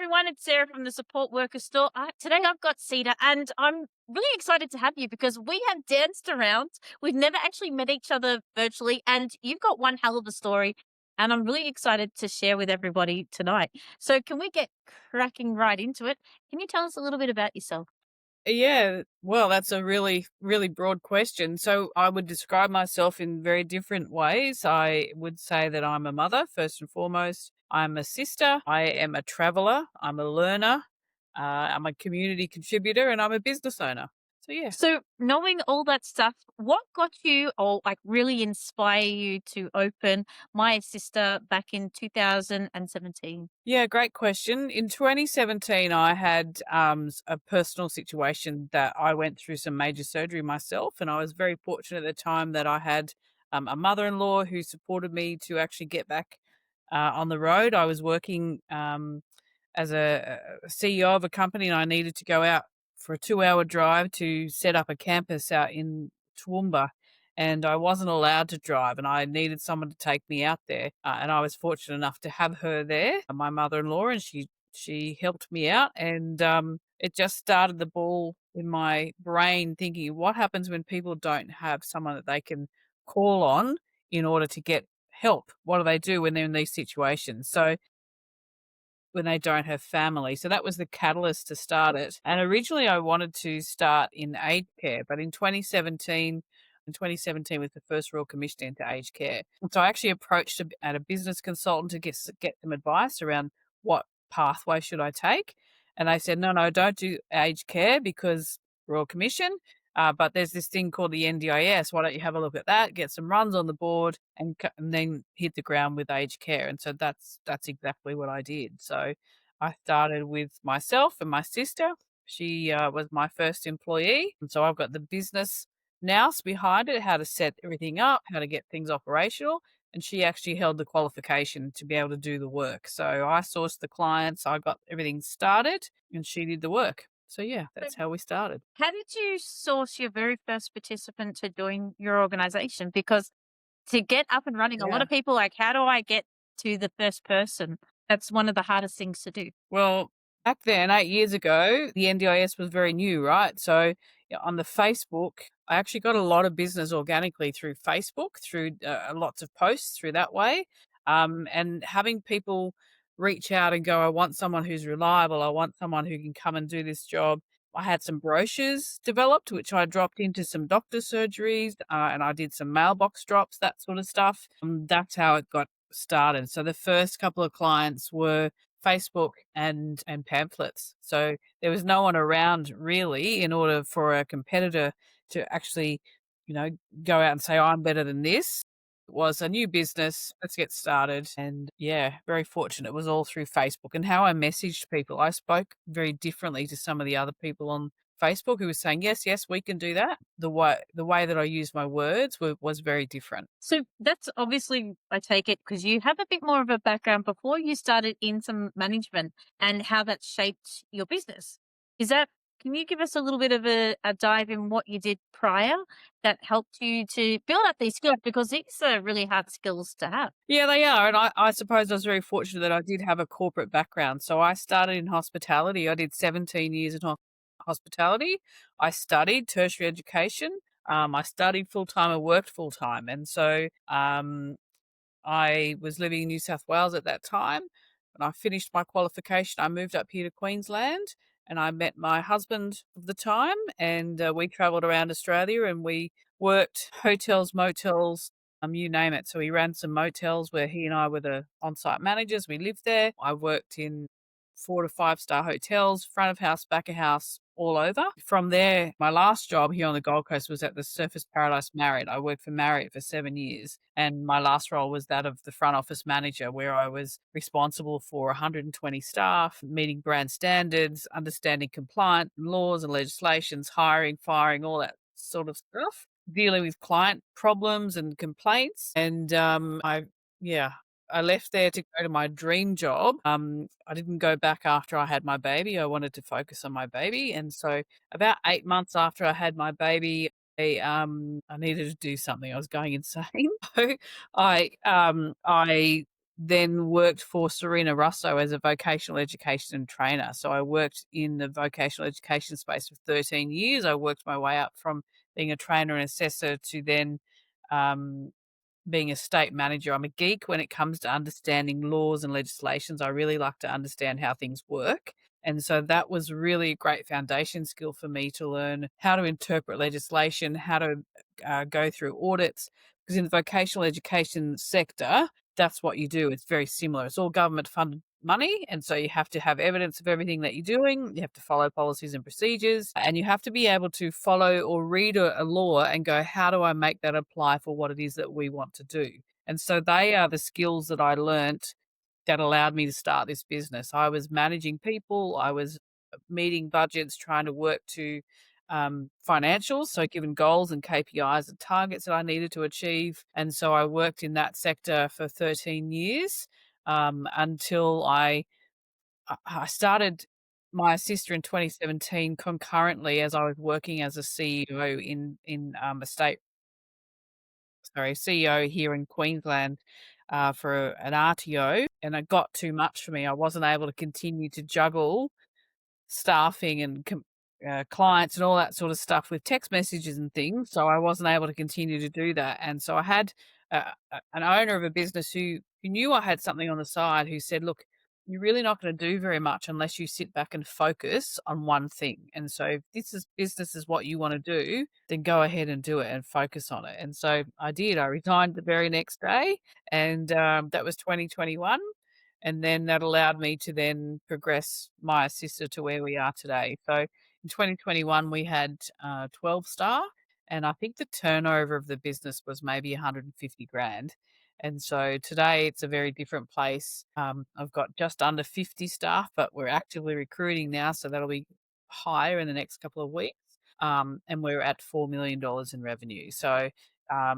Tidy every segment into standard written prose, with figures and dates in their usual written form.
everyone. It's Sarah from the Support Worker Store. Today I've got Cedar, and I'm really excited to have you because we have danced around. We've never actually met each other virtually, and you've got one hell of a story. And I'm really excited to share with everybody tonight. So, can we get cracking right into it? Can you tell us a little bit about yourself? Yeah, well, that's a really, really broad question. So I would describe myself in very different ways. I would say that I'm a mother, first and foremost. I'm a sister. I am a traveler. I'm a learner. I'm a community contributor and I'm a business owner. So, yeah. So, knowing all that stuff, what got you or like really inspire you to open MyAssista back in 2017? Yeah, great question. In 2017, I had a personal situation that I went through some major surgery myself, and I was very fortunate at the time that I had a mother-in-law who supported me to actually get back on the road. I was working as a CEO of a company, and I needed to go out for a 2-hour drive to set up a campus out in Toowoomba, and I wasn't allowed to drive, and I needed someone to take me out there. And I was fortunate enough to have her there, my mother-in-law, and she helped me out, and it just started the ball in my brain thinking, what happens when people don't have someone that they can call on in order to get help? What do they do when they're in these situations? So when they don't have family. So that was the catalyst to start it. And originally I wanted to start in aged care, but in 2017 was the first Royal Commission into aged care. And so I actually approached at a business consultant to get some advice around what pathway should I take. And they said, no, don't do aged care because Royal Commission. But there's this thing called the NDIS. Why don't you have a look at that, get some runs on the board, and then hit the ground with aged care? And so that's exactly what I did. So I started with myself and my sister. She was my first employee, and so I've got the business nous behind it, how to set everything up, how to get things operational. And she actually held the qualification to be able to do the work. So I sourced the clients, I got everything started, and she did the work. So yeah, So, that's how we started. how did you source your very first participant to join your organization? Because to get up and running, a lot Yeah. of people like, how do I get to the first person? That's one of the hardest things to do. Well, back then, 8 years ago, the NDIS was very new, right? So, yeah, on the Facebook, I actually got a lot of business organically through Facebook, through lots of posts through that way. And having people reach out and go, I want someone who's reliable. I want someone who can come and do this job. I had some brochures developed, which I dropped into some doctor surgeries, and I did some mailbox drops, that sort of stuff. That's how it got started. So the first couple of clients were Facebook and pamphlets. So there was no one around really in order for a competitor to actually, you know, go out and say, I'm better than this. It was a new business. Let's get started. And yeah, very fortunate. It was all through Facebook and how I messaged people. I spoke very differently to some of the other people on Facebook who were saying, yes, yes, we can do that. The way that I used my words was very different. So that's obviously, I take it, because you have a bit more of a background before you started in some management and how that shaped your business. Is that, can you give us a little bit of a dive in what you did prior that helped you to build up these skills? Because these are really hard skills to have. Yeah, they are. And I suppose I was very fortunate that I did have a corporate background. So I started in hospitality. I did 17 years in hospitality. I studied tertiary education. I studied full time and worked full time. And so I was living in New South Wales at that time. When I finished my qualification, I moved up here to Queensland and I met my husband of the time. And we travelled around Australia and we worked hotels, motels, you name it. So we ran some motels where he and I were the on site managers. We lived there. I worked in 4 to 5 star hotels, front of house, back of house, all over. From there, my last job here on the Gold Coast was at the Surfers Paradise Marriott. I worked for Marriott for 7 years. And my last role was that of the front office manager, where I was responsible for 120 staff, meeting brand standards, understanding compliant laws and legislations, hiring, firing, all that sort of stuff, dealing with client problems and complaints. And yeah, I left there to go to my dream job. I didn't go back after I had my baby. I wanted to focus on my baby. And so about 8 months after I had my baby, I needed to do something. I was going insane. So I then worked for Serena Russo as a vocational education trainer. So I worked in the vocational education space for 13 years. I worked my way up from being a trainer and assessor to then um, being a state manager. I'm a geek when it comes to understanding laws and legislations. I really like to understand how things work. And so that was really a great foundation skill for me to learn how to interpret legislation, how to go through audits. Because in the vocational education sector, that's what you do. It's very similar. It's all government funded money. And so you have to have evidence of everything that you're doing. You have to follow policies and procedures. And you have to be able to follow or read a law and go, how do I make that apply for what it is that we want to do? And so they are the skills that I learnt that allowed me to start this business. I was managing people, I was meeting budgets, trying to work to financials, so given goals and KPIs and targets that I needed to achieve. And so I worked in that sector for 13 years until I started MyAssista in 2017 concurrently as I was working as a CEO in a state sorry, CEO here in Queensland, for an RTO, and it got too much for me. I wasn't able to continue to juggle staffing and clients and all that sort of stuff with text messages and things, so I wasn't able to continue to do that, and so I had an owner of a business who knew I had something on the side who said, "Look, you're really not gonna do very much unless you sit back and focus on one thing, and so if this is business is what you wanna do, then go ahead and do it and focus on it," and so I did. I resigned the very next day, and, that was 2021, and then that allowed me to then progress my sister to where we are today. So in 2021, we had 12 staff, and I think the turnover of the business was maybe 150 grand. And so today it's a very different place. I've got just under 50 staff, but we're actively recruiting now, so that'll be higher in the next couple of weeks. And we're at $4 million in revenue. So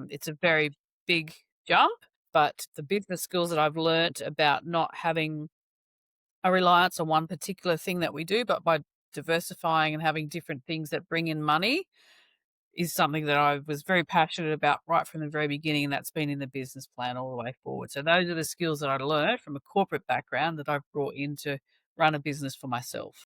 it's a very big jump, but the business skills that I've learnt about not having a reliance on one particular thing that we do, but by diversifying and having different things that bring in money is something that I was very passionate about right from the very beginning, and that's been in the business plan all the way forward. So those are the skills that I learned from a corporate background that I've brought in to run a business for myself.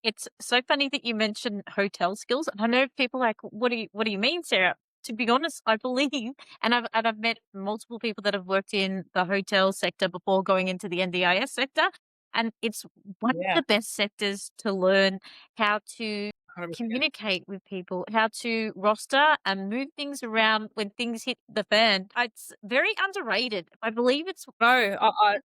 It's so funny that you mentioned hotel skills, and I know people are like, what do you mean, Sarah?" To be honest, I believe and I've met multiple people that have worked in the hotel sector before going into the NDIS sector, and it's one of Yeah, the best sectors to learn how to 100%. communicate with people, how to roster and move things around when things hit the fan. It's very underrated. I believe it's No, I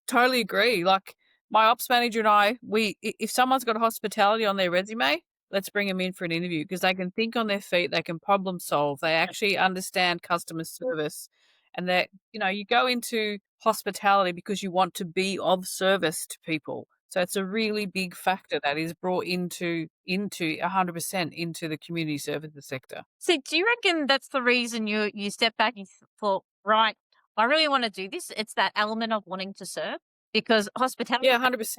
totally agree. Like my ops manager and I, if someone's got hospitality on their resume, let's bring them in for an interview because they can think on their feet, they can problem solve, they actually understand customer service, and that you go into hospitality because you want to be of service to people. So it's a really big factor that is brought into 100% into the community services sector. So, do you reckon that's the reason you stepped back and thought, right, I really want to do this? It's that element of wanting to serve because hospitality. Yeah, 100%.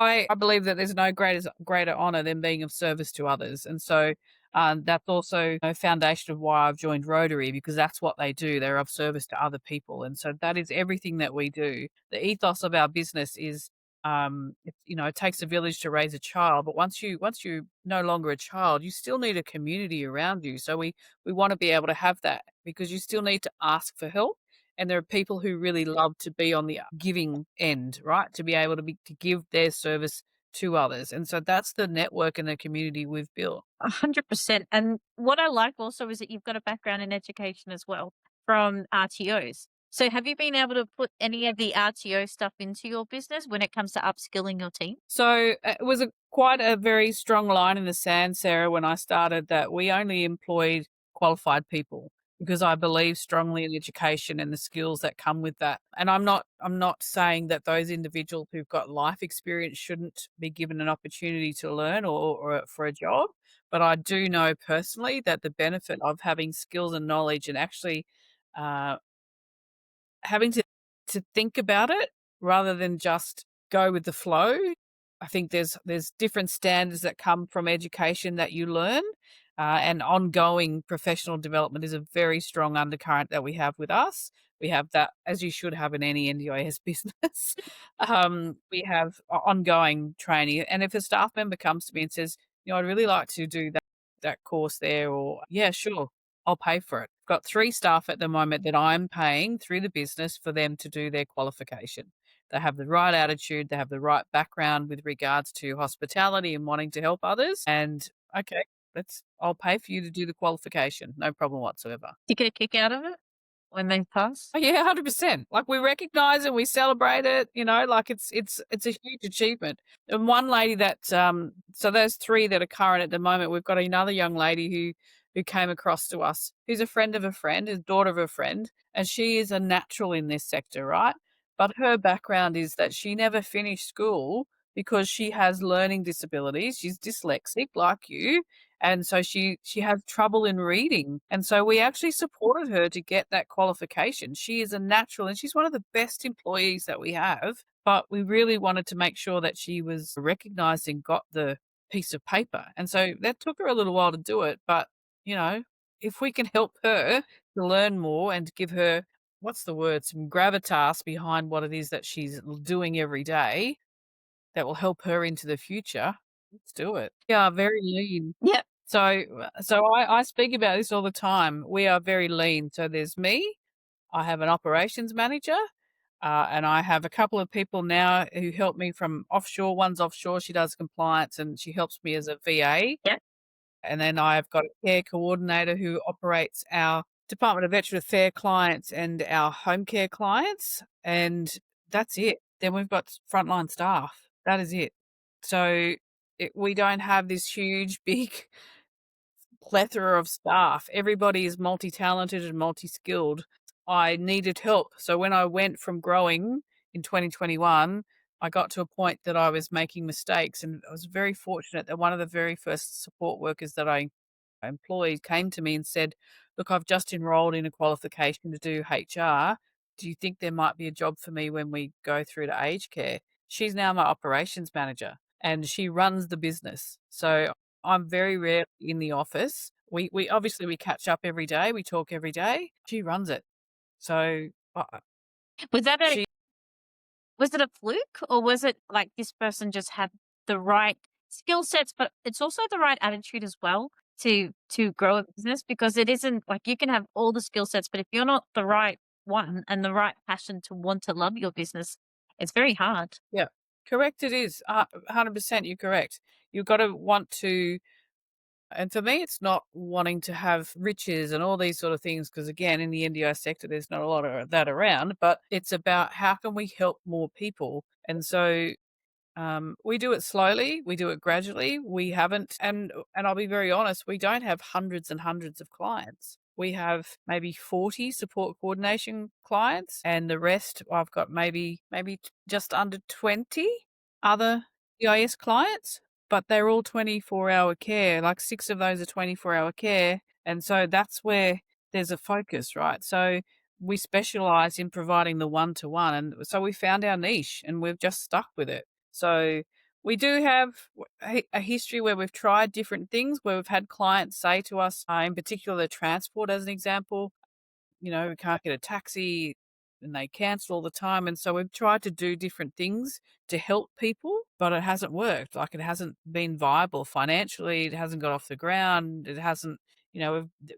I believe that there's no greater honor than being of service to others, and so, that's also a foundation of why I've joined Rotary because that's what they do, they're of service to other people, and so that is everything that we do. The ethos of our business is, it takes a village to raise a child, but once you no longer a child, you still need a community around you, so we wanna be able to have that because you still need to ask for help, and there are people who really love to be on the giving end, right? To be able to give their service to others, and so that's the network and the community we've built. 100%. And what I like also is that you've got a background in education as well from RTOs. So, have you been able to put any of the RTO stuff into your business when it comes to upskilling your team? So, it was quite a very strong line in the sand, Sarah, when I started that we only employed qualified people because I believe strongly in education and the skills that come with that. And I'm not saying that those individuals who've got life experience shouldn't be given an opportunity to learn or for a job, but I do know personally that the benefit of having skills and knowledge and actually, uh, having to think about it rather than just go with the flow. I think there's different standards that come from education that you learn, and ongoing professional development is a very strong undercurrent that we have with us. We have that, as you should have in any NDIS business. We have ongoing training. And if a staff member comes to me and says, I'd really like to do that course there, or yeah, sure, I'll pay for it. I've got 3 staff at the moment that I'm paying through the business for them to do their qualification. They have the right attitude, they have the right background with regards to hospitality and wanting to help others. And okay, I'll pay for you to do the qualification. No problem whatsoever. Do you get a kick out of it when they pass? Oh, yeah, 100%. Like, we recognize it, we celebrate it, like, it's a huge achievement. And one lady that, so there's 3 that are current at the moment. We've got another young lady who came across to us, who's a friend of a friend, is daughter of a friend, and she is a natural in this sector, right? But her background is that she never finished school because she has learning disabilities. She's dyslexic like you, and so she had trouble in reading, and so we actually supported her to get that qualification. She is a natural, and she's one of the best employees that we have, but we really wanted to make sure that she was recognized and got the piece of paper, and so that took her a little while to do it, but, you know, if we can help her to learn more and to give her, what's the word, some gravitas behind what it is that she's doing every day that will help her into the future, let's do it. We are very lean. Yeah. So I speak about this all the time. We are very lean. So there's me, I have an operations manager, and I have a couple of people now who help me from offshore. One's offshore, she does compliance and she helps me as a VA. Yeah. And then I've got a care coordinator who operates our Department of Veteran Affairs clients and our home care clients, and that's it. Then we've got frontline staff. That is it. So we don't have this huge, big plethora of staff. Everybody is multi-talented and multi-skilled. I needed help. So when I went from growing in 2021, I got to a point that I was making mistakes, and I was very fortunate that one of the very first support workers that I employed came to me and said, "Look, I've just enrolled in a qualification to do HR. Do you think there might be a job for me when we go through to aged care?" She's now my operations manager and she runs the business. So I'm very rare in the office. We obviously we catch up every day, we talk every day. She runs it. So Was that a she Was it a fluke, or was it like this person just had the right skill sets, but it's also the right attitude as well to grow a business? Because it isn't like you can have all the skill sets, but if you're not the right one and the right passion to want to love your business, it's very hard. Yeah, correct it is. 100% you're correct. You've got to want to. And for me, it's not wanting to have riches and all these sort of things, because again, in the NDI sector, there's not a lot of that around, but it's about how can we help more people. And so we do it slowly, we do it gradually. We haven't, and I'll be very honest, we don't have hundreds and hundreds of clients. We have maybe 40 support coordination clients, and the rest I've got maybe just under 20 other EIS clients, but they're all 24-hour care. Like 6 of those are 24-hour care, and so that's where there's a focus, right? So we specialize in providing the one-to-one, and so we found our niche and we've just stuck with it. So we do have a history where we've tried different things, where we've had clients say to us, in particular, transport as an example, we can't get a taxi and they cancel all the time. And so we've tried to do different things to help people, but it hasn't worked. Like, it hasn't been viable financially. It hasn't got off the ground. It hasn't,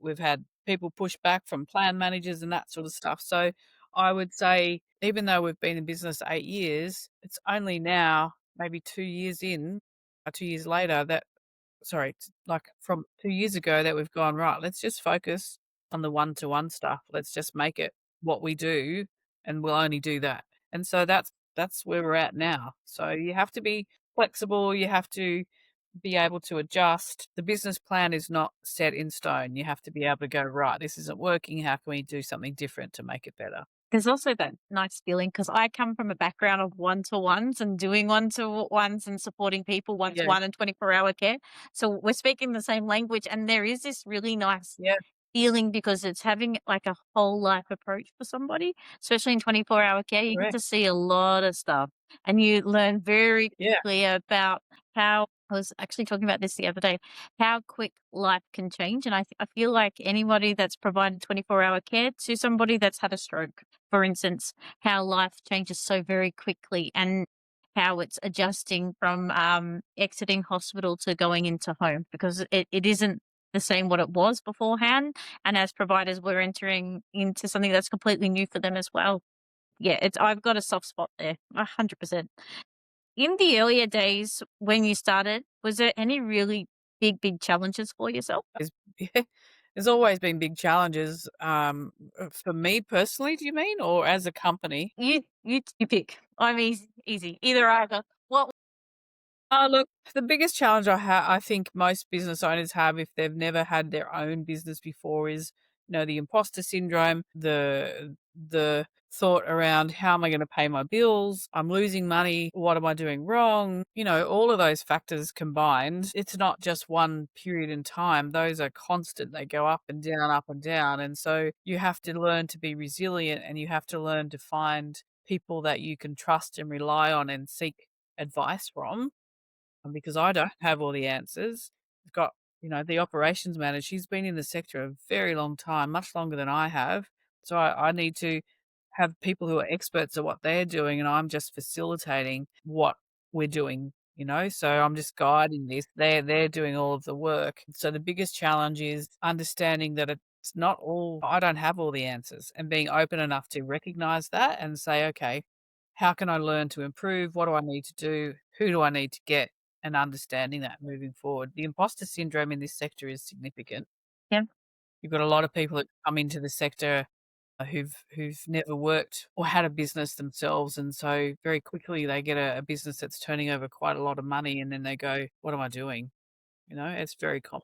we've had people push back from plan managers and that sort of stuff. So I would say, even though we've been in business 8 years, it's only now, maybe 2 years in, or 2 years later, that sorry, like from 2 years ago, that we've gone, right, let's just focus on the one-to-one stuff. Let's just make it what we do, and we'll only do that. And so that's where we're at now. So you have to be flexible. You have to be able to adjust. The business plan is not set in stone. You have to be able to go, right, this isn't working. How can we do something different to make it better? There's also that nice feeling because I come from a background of one-to-ones and doing one-to-ones and supporting people Yeah, one-to-one and 24-hour care. So we're speaking the same language, and there is this really nice yeah, feeling because it's having like a whole life approach for somebody, especially in 24-hour care. You get correct. to see a lot of stuff and you learn very Yeah, quickly about how I was actually talking about this the other day, how quick life can change. And I feel like anybody that's provided 24-hour care to somebody that's had a stroke, for instance, how life changes so very quickly and how it's adjusting from exiting hospital to going into home because it isn't the same what it was beforehand. And as providers, we're entering into something that's completely new for them as well. Yeah, it's I've got a soft spot there, 100%. In the earlier days when you started, was there any really big challenges for yourself? There's yeah, there's always been big challenges, for me personally, do you mean, or as a company? You pick. I'm easy. Either either. What Look, the biggest challenge I think most business owners have if they've never had their own business before is, the imposter syndrome, the thought around how am I going to pay my bills? I'm losing money. What am I doing wrong? All of those factors combined, it's not just one period in time. Those are constant. They go up and down, up and down. And so you have to learn to be resilient and you have to learn to find people that you can trust and rely on and seek advice from because I don't have all the answers. I've got, the operations manager. She's been in the sector a very long time, much longer than I have. So I need to have people who are experts at what they're doing, and I'm just facilitating what we're doing. So I'm just guiding this. They're doing all of the work. So the biggest challenge is understanding that it's not all. I don't have all the answers, and being open enough to recognize that and say, okay, how can I learn to improve? What do I need to do? Who do I need to get? And understanding that moving forward. The imposter syndrome in this sector is significant. yeah. You've got a lot of people that come into the sector who've never worked or had a business themselves, and so very quickly they get a business that's turning over quite a lot of money, and then they go, "What am I doing?" It's very common.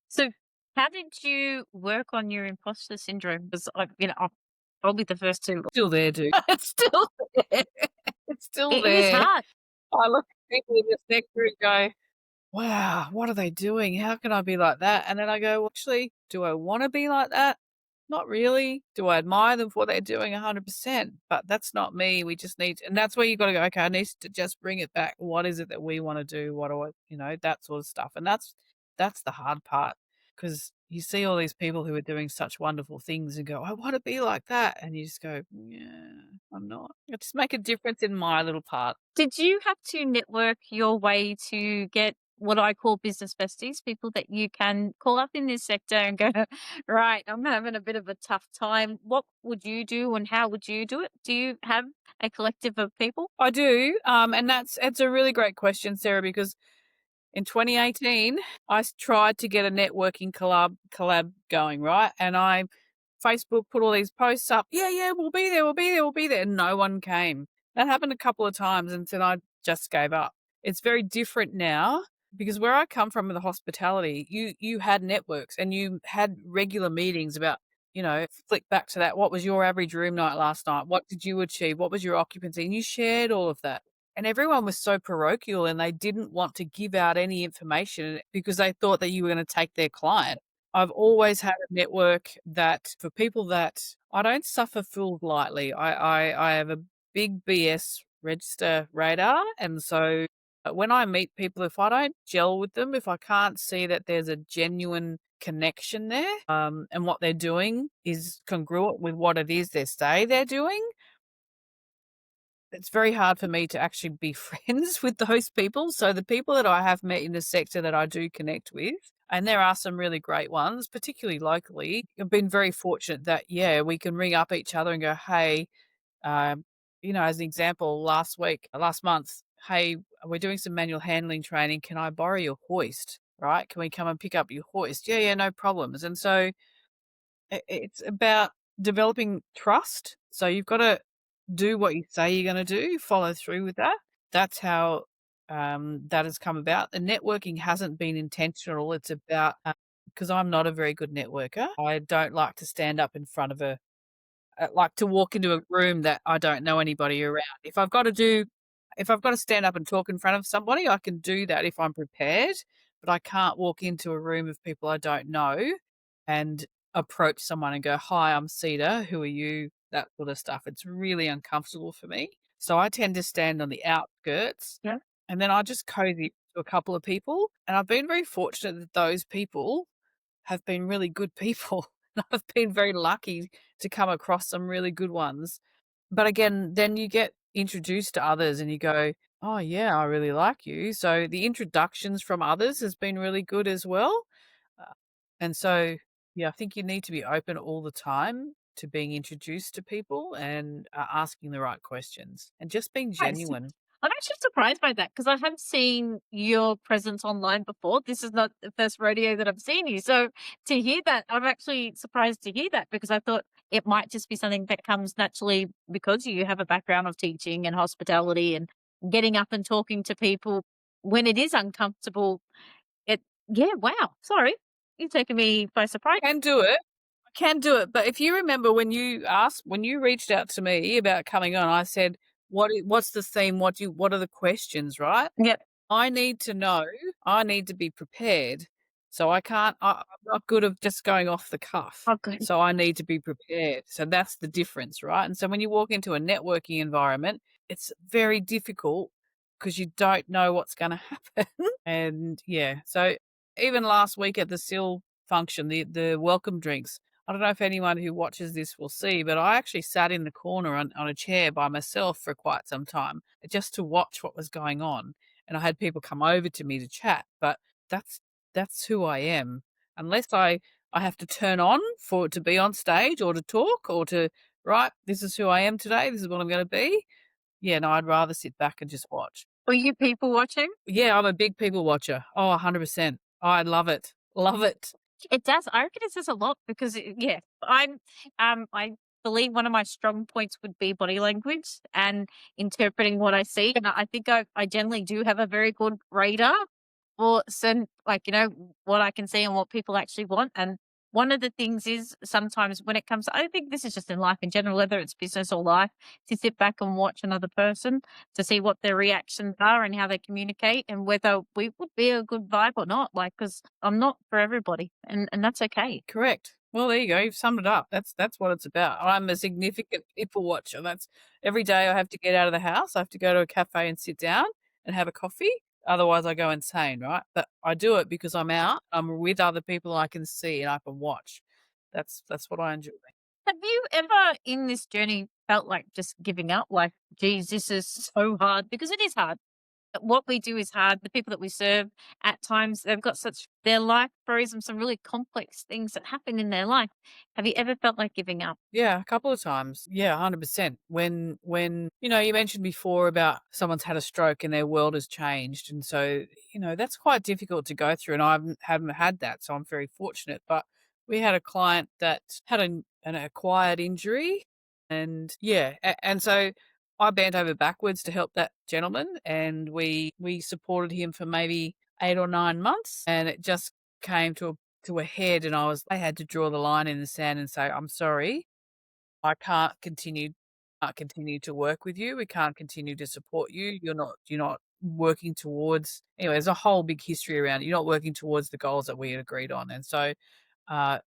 So how did you work on your imposter syndrome? Because I'm probably the first to Still there, dude. It's still there. It's still it is there. hard. I look at people in the sector and go, wow, what are they doing? How can I be like that? And then I go, well, actually, do I want to be like that? Not really. Do I admire them for what they're doing? 100%. But that's not me. We just need, and that's where you got to go, okay, I need to just bring it back. What is it that we want to do? What do I, that sort of stuff. And that's the hard part because you see all these people who are doing such wonderful things and go, I want to be like that. And you just go, yeah, I'm not. I just make a difference in my little part. Did you have to network your way to get what I call business besties, people that you can call up in this sector and go, right, I'm having a bit of a tough time. What would you do and how would you do it? Do you have a collective of people? I do, and it's a really great question, Sarah, because in 2018, tried to get a networking collab going, right? And I Facebook put all these posts up. Yeah, yeah, we'll be there, we'll be there, we'll be there. And no one came. That happened a couple of times, and then I just gave up. It's very different now because where I come from in the hospitality, you had networks and you had regular meetings about. Flick back to that. What was your average room night last night? What did you achieve? What was your occupancy? And you shared all of that. And everyone was so parochial and they didn't want to give out any information because they thought that you were going to take their client. I've always had a network that for people that I don't suffer fools lightly. I have a big BS register radar. And so when I meet people, if I don't gel with them, if I can't see that there's a genuine connection there and what they're doing is congruent with what it is they say they're doing, it's very hard for me to actually be friends with those people. So the people that I have met in the sector that I do connect with, and there are some really great ones, particularly locally, I've been very fortunate that, yeah, we can ring up each other and go, hey, as an example, last month, hey, we're doing some manual handling training. Can I borrow your hoist? Right? Can we come and pick up your hoist? Yeah, yeah, no problems. And so it's about developing trust. So you've got to do what you say you're going to do, follow through with that. That's how that has come about. The networking hasn't been intentional. It's about because I'm not a very good networker. I don't like to stand up in front of like to walk into a room that I don't know anybody around. If I've got to stand up and talk in front of somebody, I can do that if I'm prepared, but I can't walk into a room of people I don't know and approach someone and go, "Hi, I'm Cedar. Who are you?" That sort of stuff. It's really uncomfortable for me. So I tend to stand on the outskirts Yeah. and then I just cozy to a couple of people, and I've been very fortunate that those people have been really good people. I've been very lucky to come across some really good ones. But again, then you get introduced to others and you go, "Oh, yeah, I really like you." So the introductions from others has been really good as well. Uh, and so, yeah, I think you need to be open all the time to being introduced to people and asking the right questions and just being Nice. genuine. I'm actually surprised by that because I have seen your presence online before. This is not the first rodeo that I've seen you. So to hear that, I'm actually surprised to hear that because I thought it might just be something that comes naturally because you have a background of teaching and hospitality and getting up and talking to people when it is uncomfortable. It, yeah, wow. Sorry. You've taken me by surprise. Can do it. I can do it. But if you remember when you reached out to me about coming on, I said, what's the theme? What are the questions, right? Yep. I need to know, I need to be prepared. So I can't I'm not good of just going off the cuff. Oh, good. So I need to be prepared. So that's the difference, right? And so when you walk into a networking environment, it's very difficult because you don't know what's gonna happen. And yeah, so even last week at the SIL function, the welcome drinks, I don't know if anyone who watches this will see, but I actually sat in the corner on a chair by myself for quite some time just to watch what was going on, and I had people come over to me to chat, but that's that's who I am. Unless I have to turn on for to be on stage or to talk or to, right, this is who I am today, this is what I'm gonna be. Yeah, no, I'd rather sit back and just watch. Were you people watching? Yeah, I'm a big people watcher. Oh, 100%. I love it. Love it. It does. I reckon it says a lot because yeah, I believe one of my strong points would be body language and interpreting what I see. And I think I generally do have a very good radar for certain, like, what I can see and what people actually want. And one of the things is sometimes when it comes, I think this is just in life in general, whether it's business or life, to sit back and watch another person to see what their reactions are and how they communicate and whether we would be a good vibe or not. Like, because I'm not for everybody, and that's okay. Correct. Well, there you go. You've summed it up. That's what it's about. I'm a significant people watcher. That's every day I have to get out of the house. I have to go to a cafe and sit down and have a coffee. Otherwise, I go insane, right? But I do it because I'm out. I'm with other people I can see and I can watch. That's what I enjoy. Have you ever in this journey felt like just giving up? Like, geez, this is so hard because it is hard. What we do is hard. The people that we serve, at times, they've got such, their life throws them some really complex things that happen in their life. Have you ever felt like giving up? Yeah, a couple of times. Yeah, 100%. When you mentioned before about someone's had a stroke and their world has changed, and so, that's quite difficult to go through, and I haven't had that, so I'm very fortunate, but we had a client that had an acquired injury, and yeah, and so I bent over backwards to help that gentleman, and we supported him for maybe 8 or 9 months, and it just came to a head, and I had to draw the line in the sand and say, "I'm sorry, I can't continue to work with you. We can't continue to support you. You're not working towards." Anyway, there's a whole big history around it. You're not working towards the goals that we had agreed on. And so, uh,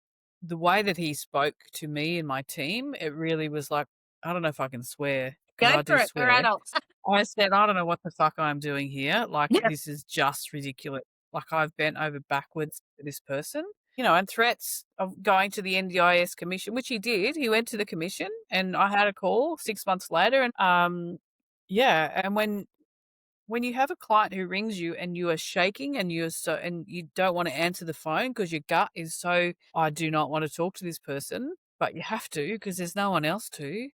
the way that he spoke to me and my team, it really was like, I don't know if I can swear because Go I for do it. We're swear. adults. I said, "I don't know what the fuck I'm doing here. Like, Yeah. this is just ridiculous. Like, I've bent over backwards for this person." And threats of going to the NDIS commission, which he did. He went to the commission and I had a call 6 months later and, yeah, and when you have a client who rings you and you are shaking and you don't wanna answer the phone because your gut is so, "I do not want to talk to this person," but you have to because there's no one else to.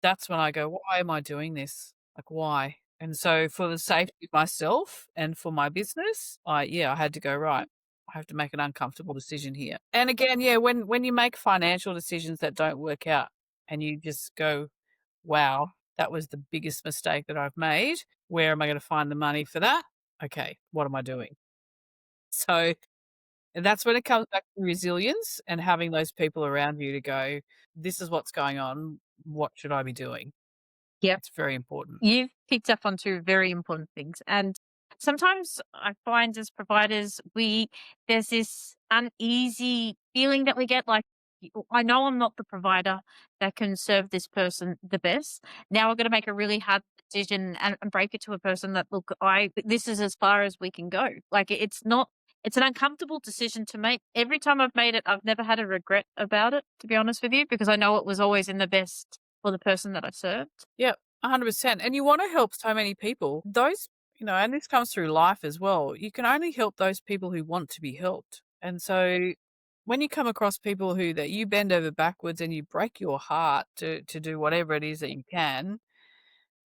That's when I go, "Why am I doing this? Like, why?" And so for the safety of myself and for my business, I had to go, "Right, I have to make an uncomfortable decision here." And again, yeah, when you make financial decisions that don't work out and you just go, "Wow, that was the biggest mistake that I've made. Where am I gonna find the money for that? Okay, what am I doing?" So, and that's when it comes back to resilience and having those people around you to go, "This is what's going on. What should I be doing?" Yep. It's very important. You've picked up on two very important things. And sometimes I find as providers, there's this uneasy feeling that we get like, I know I'm not the provider that can serve this person the best. Now I've got to make a really hard decision and break it to a person that, look, this is as far as we can go. Like, it's not, it's an uncomfortable decision to make. Every time I've made it, I've never had a regret about it, to be honest with you, because I know it was always in the best for the person that I served. Yeah, 100%. And you want to help so many people. Those, and this comes through life as well. You can only help those people who want to be helped. And so when you come across people who that you bend over backwards and you break your heart to do whatever it is that you can,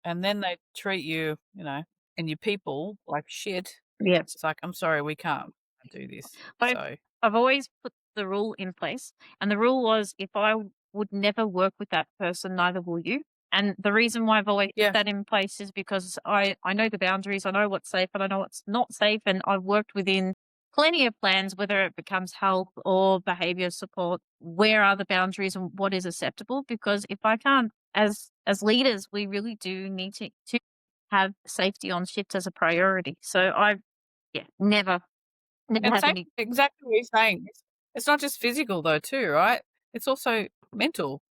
and then they treat you, and your people like shit, Yes. it's like, I'm sorry, we can't do this. I've So I've always put the rule in place, and the rule was, if would never work with that person, neither will you. And the reason why I've always put yeah, that in place is because I know the boundaries, I know what's safe and I know what's not safe, and I've worked within plenty of plans, whether it becomes help or behavior support. Where are the boundaries and what is acceptable? Because if I can't, as leaders, we really do need to have safety on shift as a priority. So I, yeah, never and have same any. exactly what you're saying. It's not just physical though, too, right? It's also mental.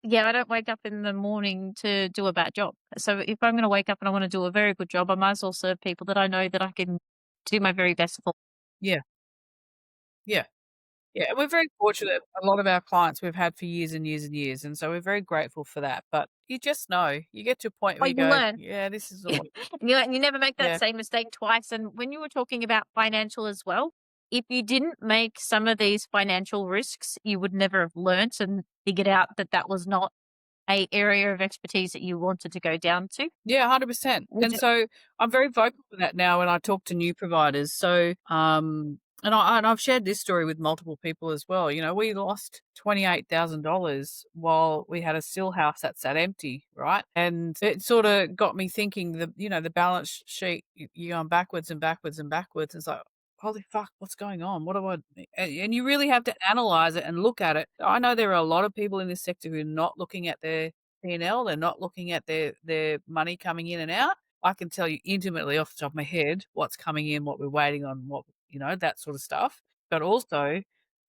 Yeah, I don't wake up in the morning to do a bad job. So if I'm going to wake up and I want to do a very good job, I might as well serve people that I know that I can do my very best for. Yeah, yeah. Yeah, and we're very fortunate. A lot of our clients we've had for years and years and years, and so we're very grateful for that. But you just know, you get to a point Oh, where you you go, learn. "Yeah, this is Yeah. all." And you never make that Yeah, same mistake twice. And when you were talking about financial as well, if you didn't make some of these financial risks, you would never have learnt and figured out that that was not a area of expertise that you wanted to go down to. yeah, 100%. Would And you? so I'm very vocal for that now when I talk to new providers. So, and I've shared this story with multiple people as well. We lost $28,000 while we had a still house that sat empty, right? And it sort of got me thinking the balance sheet, you're going backwards and backwards and backwards. It's like, holy fuck, what's going on? What do I, and you really have to analyze it and look at it. I know there are a lot of people in this sector who are not looking at their P&L, they're not looking at their money coming in and out. I can tell you intimately off the top of my head what's coming in, what we're waiting on, that sort of stuff. But also,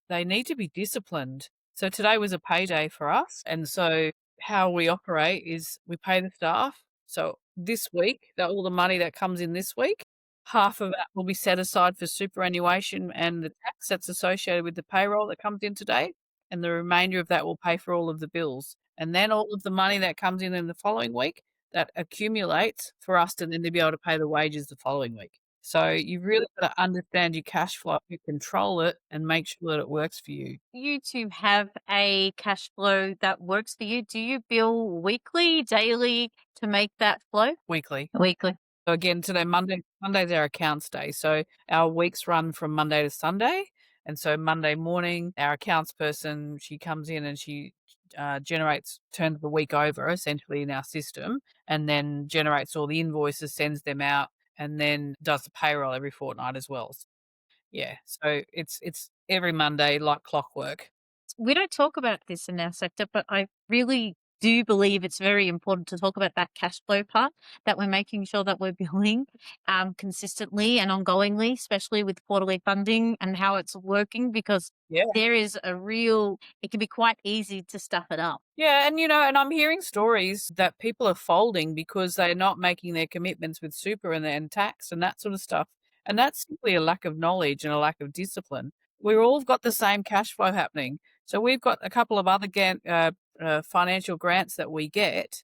they need to be disciplined. So today was a payday for us, and so how we operate is we pay the staff. So this week, that all the money that comes in this week, half of that will be set aside for superannuation and the tax that's associated with the payroll that comes in today, and the remainder of that will pay for all of the bills. And then all of the money that comes in the following week, that accumulates for us to then to be able to pay the wages the following week. So you've really got to understand your cash flow, you control it, and make sure that it works for you You to have a cash flow that works for you, do you bill weekly, daily to make that flow? weekly. Weekly. So again, today, Monday's our accounts day. So our weeks run from Monday to Sunday. And so Monday morning, our accounts person, she comes in and she turns the week over essentially in our system, and then generates all the invoices, sends them out, and then does the payroll every fortnight as well. Yeah. So it's every Monday like clockwork. We don't talk about this in our sector, but I really do believe it's very important to talk about that cash flow part, that we're making sure that we're billing consistently and ongoingly, especially with quarterly funding and how it's working, because Yeah. there is it can be quite easy to stuff it up. Yeah, and I'm hearing stories that people are folding because they're not making their commitments with super and tax and that sort of stuff. And that's simply a lack of knowledge and a lack of discipline. We've all got the same cash flow happening. So we've got a couple of other financial grants that we get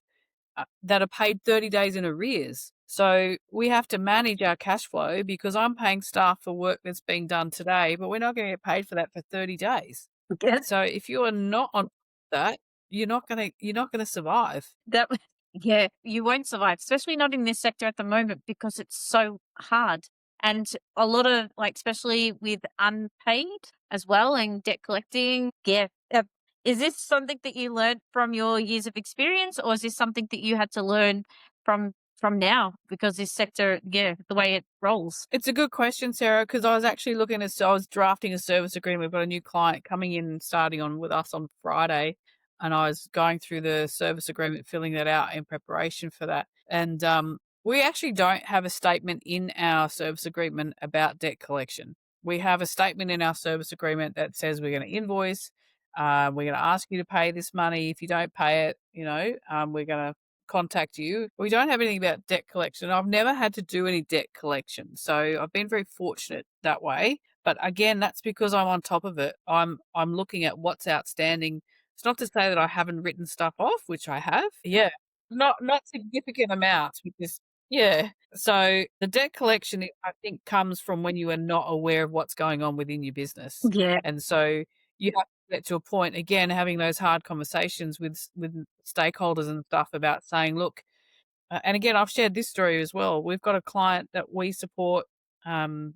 that are paid 30 days in arrears. So we have to manage our cash flow because I'm paying staff for work that's being done today, but we're not going to get paid for that for 30 days. Yeah. So if you are not on that, you're not gonna survive. That yeah, you won't survive, especially not in this sector at the moment because it's so hard. And a lot of, like, especially with unpaid as well and debt collecting. Yeah. Is this something that you learned from your years of experience, or is this something that you had to learn from now? Because this sector, yeah, the way it rolls. It's a good question, Sarah, because I was actually I was drafting a service agreement. We've got a new client coming in and starting on with us on Friday, and I was going through the service agreement, filling that out in preparation for that. And we actually don't have a statement in our service agreement about debt collection. We have a statement in our service agreement that says we're going to invoice. We're going to ask you to pay this money. If you don't pay it, we're going to contact you. We don't have anything about debt collection. I've never had to do any debt collection, so I've been very fortunate that way. But again, that's because I'm on top of it. I'm looking at what's outstanding. It's not to say that I haven't written stuff off, which I have. Yeah, not significant amounts, because yeah. So the debt collection, I think, comes from when you are not aware of what's going on within your business, Yeah. and so you have to get to a point, again, having those hard conversations with stakeholders and stuff about saying, look, and again, I've shared this story as well. We've got a client that we support. Um,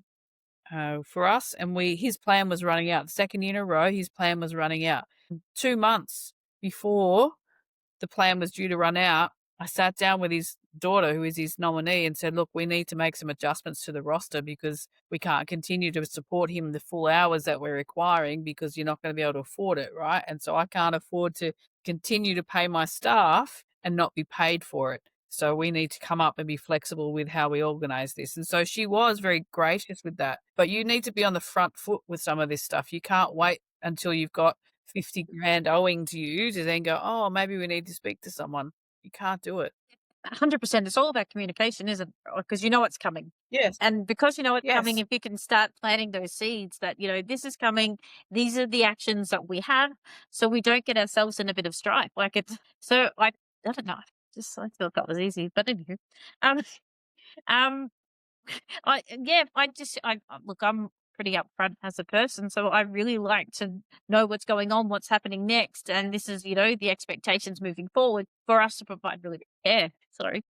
for us, and we his plan was running out. The second year in a row, his plan was running out. 2 months before the plan was due to run out, I sat down with his daughter, who is his nominee, and said, "Look, we need to make some adjustments to the roster because we can't continue to support him the full hours that we're requiring because you're not going to be able to afford it, right? And so I can't afford to continue to pay my staff and not be paid for it. So we need to come up and be flexible with how we organize this." And so she was very gracious with that. But you need to be on the front foot with some of this stuff. You can't wait until you've got 50 grand owing to you to then go, "Oh, maybe we need to speak to someone." You can't do it. 100%. It's all about communication, isn't it? Because you know it's coming. Yes. And because you know it's coming, Yes. if you can start planting those seeds that, this is coming, these are the actions that we have, so we don't get ourselves in a bit of strife. Like it's so I don't know. Just I thought that was easy. But anywho. Um um look, I'm pretty upfront as a person, so I really like to know what's going on, what's happening next, and this is, the expectations moving forward for us to provide really good care. Sorry.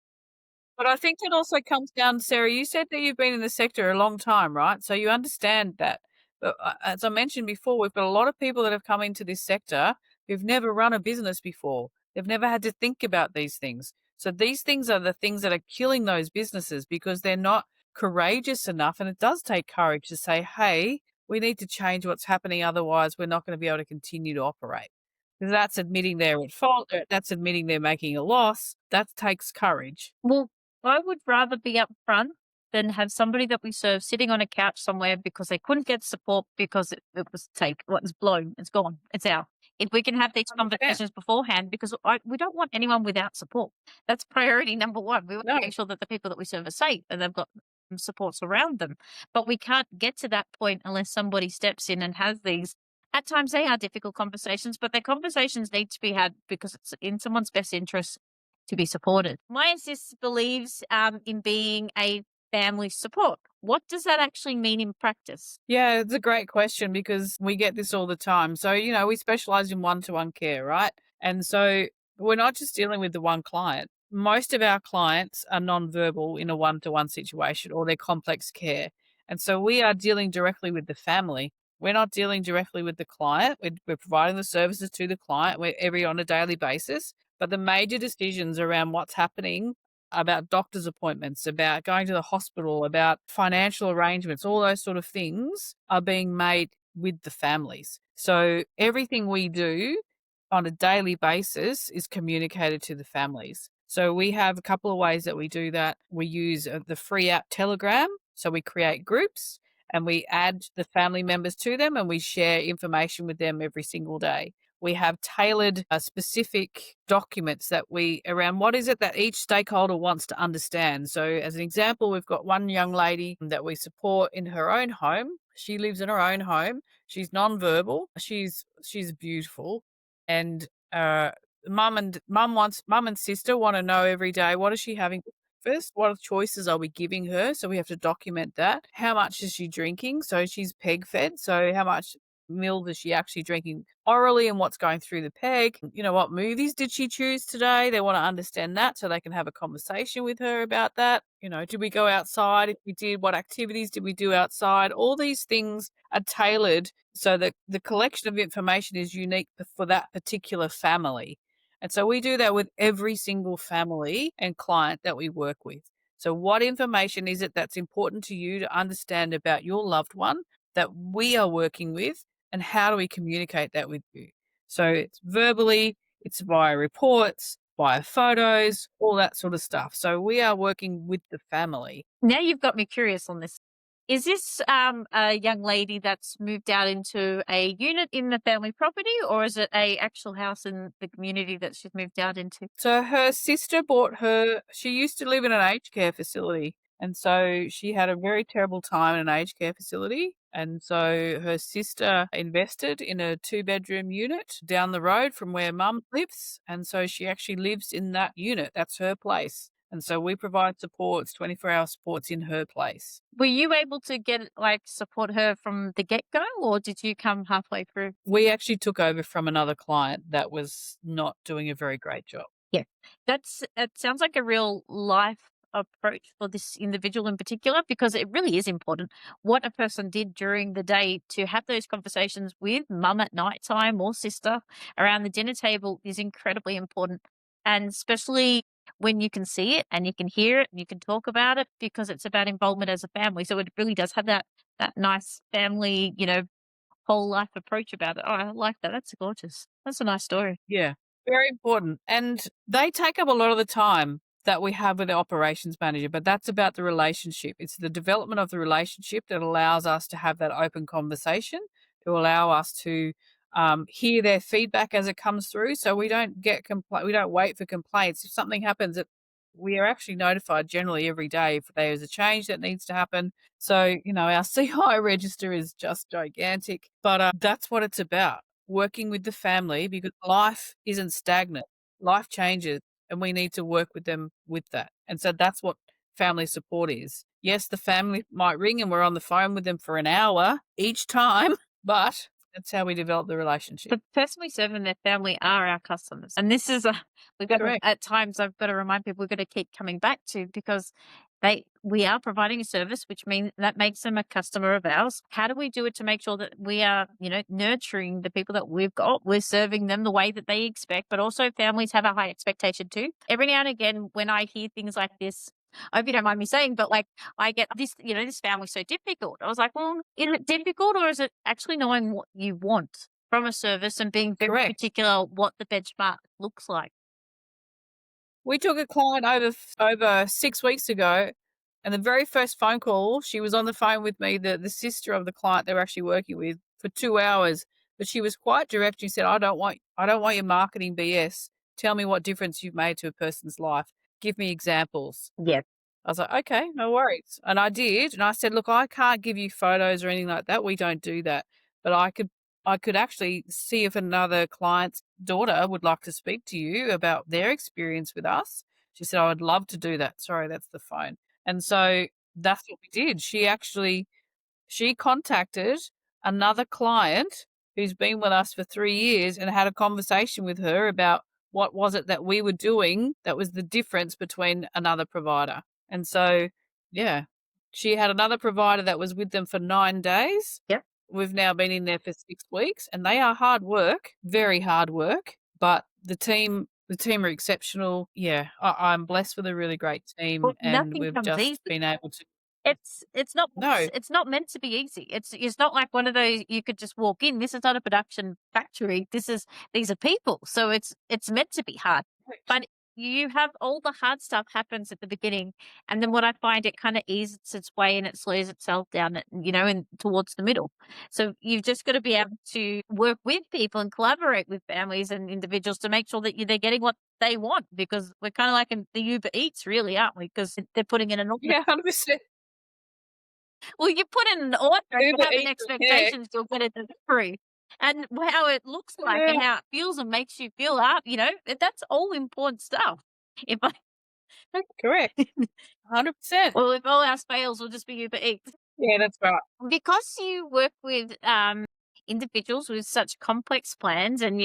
But I think it also comes down, Sarah, you said that you've been in the sector a long time, right? So you understand that. But as I mentioned before, we've got a lot of people that have come into this sector who've never run a business before. They've never had to think about these things. So these things are the things that are killing those businesses because they're not courageous enough. And it does take courage to say, hey, we need to change what's happening. Otherwise, we're not going to be able to continue to operate. Because that's admitting they're at fault. That's admitting they're making a loss. That takes courage. Well, I would rather be upfront than have somebody that we serve sitting on a couch somewhere because they couldn't get support because it was well, it's blown, it's gone, it's out. If we can have these 100%. conversations beforehand, because we don't want anyone without support. That's priority number one. We want No. to make sure that the people that we serve are safe and they've got supports around them. But we can't get to that point unless somebody steps in and has these. At times, they are difficult conversations, but the conversations need to be had because it's in someone's best interest to be supported. MyAssist believes in being a family support. What does that actually mean in practice? Yeah, it's a great question because we get this all the time. So, we specialize in one-to-one care, right? And so we're not just dealing with the one client. Most of our clients are non-verbal in a one-to-one situation or they're complex care. And so we are dealing directly with the family. We're not dealing directly with the client. We're providing the services to the client on a daily basis. But the major decisions around what's happening about doctor's appointments, about going to the hospital, about financial arrangements, all those sort of things are being made with the families. So everything we do on a daily basis is communicated to the families. So we have a couple of ways that we do that. We use the free app Telegram. So we create groups and we add the family members to them and we share information with them every single day. We have tailored specific documents that around what is it that each stakeholder wants to understand. So as an example, we've got one young lady that we support in her own home. She lives in her own home. She's nonverbal. She's beautiful. And mum and sister want to know every day, what is she having for breakfast? What choices are we giving her? So we have to document that. How much is she drinking? So she's peg fed. So how much milk is she actually drinking orally and what's going through the peg? What movies did she choose today? They want to understand that so they can have a conversation with her about that. Did we go outside? If we did, what activities did we do outside? All these things are tailored so that the collection of information is unique for that particular family. And so we do that with every single family and client that we work with. So what information is it that's important to you to understand about your loved one that we are working with, and how do we communicate that with you? So it's verbally, it's via reports, via photos, all that sort of stuff. So we are working with the family. Now you've got me curious on this. Is this a young lady that's moved out into a unit in the family property, or is it a actual house in the community that she's moved out into? So her sister bought her she used to live in an aged care facility, and so she had a very terrible time in an aged care facility, and so her sister invested in a two-bedroom unit down the road from where mum lives, and so she actually lives in that unit. That's her place, and so we provide supports, 24-hour supports in her place. Were you able to get like support her from the get go, or did you come halfway through? We actually took over from another client that was not doing a very great job. Yeah, that's it sounds like a real life approach for this individual in particular because it really is important what a person did during the day to have those conversations with mum at night time or sister around the dinner table is incredibly important. And especially when you can see it and you can hear it and you can talk about it because it's about involvement as a family. So it really does have that nice family, whole life approach about it. Oh, I like that. That's gorgeous. That's a nice story. Yeah, very important, and they take up a lot of the time that we have with the operations manager, but that's about the relationship. It's the development of the relationship that allows us to have that open conversation, to allow us to, hear their feedback as it comes through, so we don't wait for complaints. If something happens, we are actually notified generally every day if there's a change that needs to happen. So, our CI register is just gigantic, but, that's what it's about, working with the family because life isn't stagnant. Life changes, and we need to work with them with that. And so that's what family support is. Yes, the family might ring and we're on the phone with them for an hour each time, but that's how we develop the relationship. The person we serve and their family are our customers. And this is we've got to, Correct. at times, I've got to remind people we've got to keep coming back to because we are providing a service, which means that makes them a customer of ours. How do we do it to make sure that we are, nurturing the people that we've got? We're serving them the way that they expect, but also families have a high expectation too. Every now and again, when I hear things like this, I hope you don't mind me saying, but like I get this, this family's so difficult. I was like, well, is it difficult or is it actually knowing what you want from a service and being very Correct. particular what the benchmark looks like? We took a client over 6 weeks ago, and the very first phone call, she was on the phone with me, the sister of the client they were actually working with, for 2 hours, but she was quite direct. She said, "I don't want your marketing BS. Tell me what difference you've made to a person's life. Give me examples." Yeah. I was like, "Okay, no worries." And I did, and I said, "Look, I can't give you photos or anything like that. We don't do that. But I could actually see if another client's daughter would like to speak to you about their experience with us." She said, "I would love to do that." Sorry, that's the phone. And so that's what we did. She contacted another client who's been with us for 3 years and had a conversation with her about what was it that we were doing that was the difference between another provider. And so, yeah, she had another provider that was with them for 9 days. Yep. We've now been in there for 6 weeks, and they are hard work, very hard work, but the team are exceptional. Yeah, I'm blessed with a really great team, Well, and nothing we've comes just easy. been able to. It's No, it's not meant to be easy. It's not like one of those you could just walk in. This is not a production factory. These are people. So it's meant to be hard. But you have all the hard stuff happens at the beginning, and then what I find it kind of eases its way and it slows itself down, and towards the middle. So you've just got to be able to work with people and collaborate with families and individuals to make sure that they're getting what they want because we're kind of like in the Uber Eats, really, aren't we? Because they're putting in an order. yeah, 100%. Well, you put in an order and you Uber have an Eats, yeah, expectation you'll get a delivery. And how it looks like yeah, and how it feels and makes you feel up, that's all important stuff. If I correct, 100%. well, if all else fails, we'll just be Uber Eats. Yeah, that's right. Because you work with individuals with such complex plans and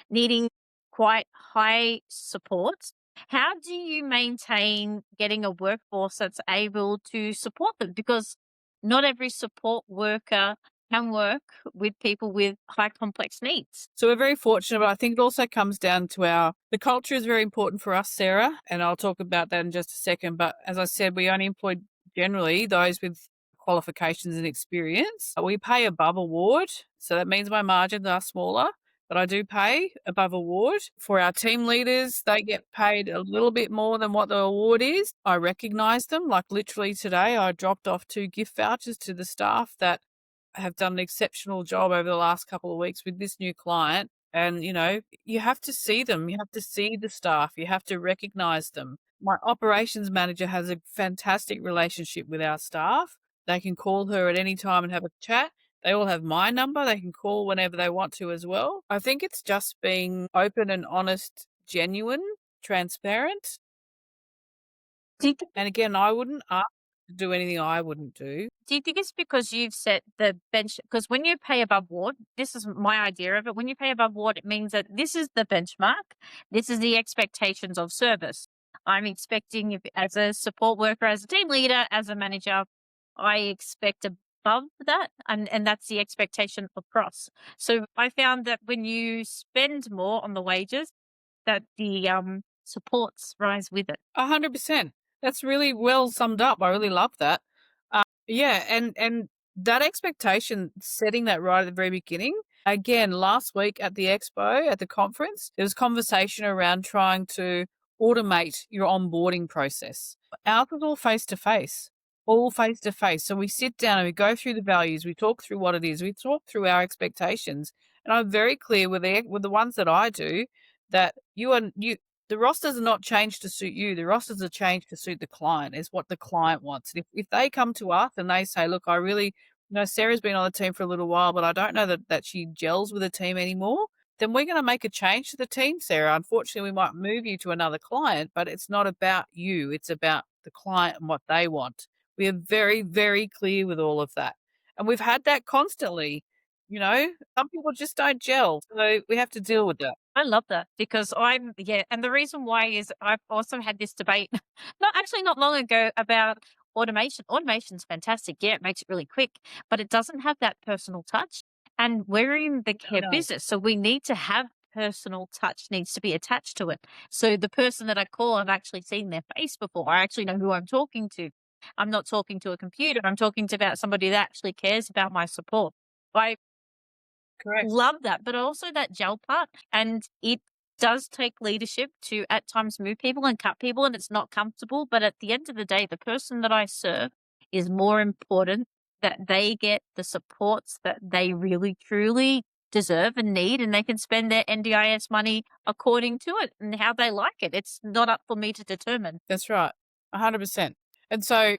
needing quite high support, how do you maintain getting a workforce that's able to support them? Because not every support worker can work with people with high complex needs. So we're very fortunate, but I think it also comes down to the culture is very important for us, Sarah, and I'll talk about that in just a second. But as I said, we only employ generally those with qualifications and experience. We pay above award, so that means my margins are smaller. but I do pay above award. For our team leaders, they get paid a little bit more than what the award is. I recognise them. Like literally today, I dropped off 2 gift vouchers to the staff that have done an exceptional job over the last couple of weeks with this new client. And, you have to see them. You have to see the staff. You have to recognise them. My operations manager has a fantastic relationship with our staff. They can call her at any time and have a chat. They all have my number. They can call whenever they want to as well. I think it's just being open and honest, genuine, transparent. Do you think And again, I wouldn't ask to do anything I wouldn't do. do you think it's because you've set the bench? Because when you pay above board, this is my idea of it. When you pay above board, it means that this is the benchmark. This is the expectations of service. I'm expecting, if, as a support worker, as a team leader, as a manager, I expect above that, and that's the expectation across. So I found that when you spend more on the wages, that the supports rise with it. 100%. That's really well summed up. I really love that. Yeah, and that expectation, setting that right at the very beginning. Again, last week at the expo, at the conference, there was conversation around trying to automate your onboarding process. Ours is all face to face. So we sit down and we go through the values, we talk through what it is, we talk through our expectations. And I'm very clear with the ones that I do that the rosters are not changed to suit you. The rosters are changed to suit the client, is what the client wants. If they come to us and they say, look, I really, Sarah's been on the team for a little while, but I don't know that she gels with the team anymore, then we're going to make a change to the team, Sarah. Unfortunately, we might move you to another client, but it's not about you. It's about the client and what they want. We are very, very clear with all of that. And we've had that constantly. Some people just don't gel. So we have to deal with that. I love that because yeah, and the reason why is I've also had this debate, not long ago about automation. Automation's fantastic. Yeah, it makes it really quick, but it doesn't have that personal touch. And we're in the care No. business, so we need to have personal touch needs to be attached to it. So the person that I call, I've actually seen their face before. I actually know who I'm talking to. I'm not talking to a computer. I'm talking to about somebody that actually cares about my support. I Correct. love that, but also that gel part, and it does take leadership to, at times, move people and cut people, and it's not comfortable, but at the end of the day, the person that I serve is more important, that they get the supports that they really truly deserve and need, and they can spend their NDIS money according to it and how they like it. It's not up for me to determine. That's right. 100%. And so,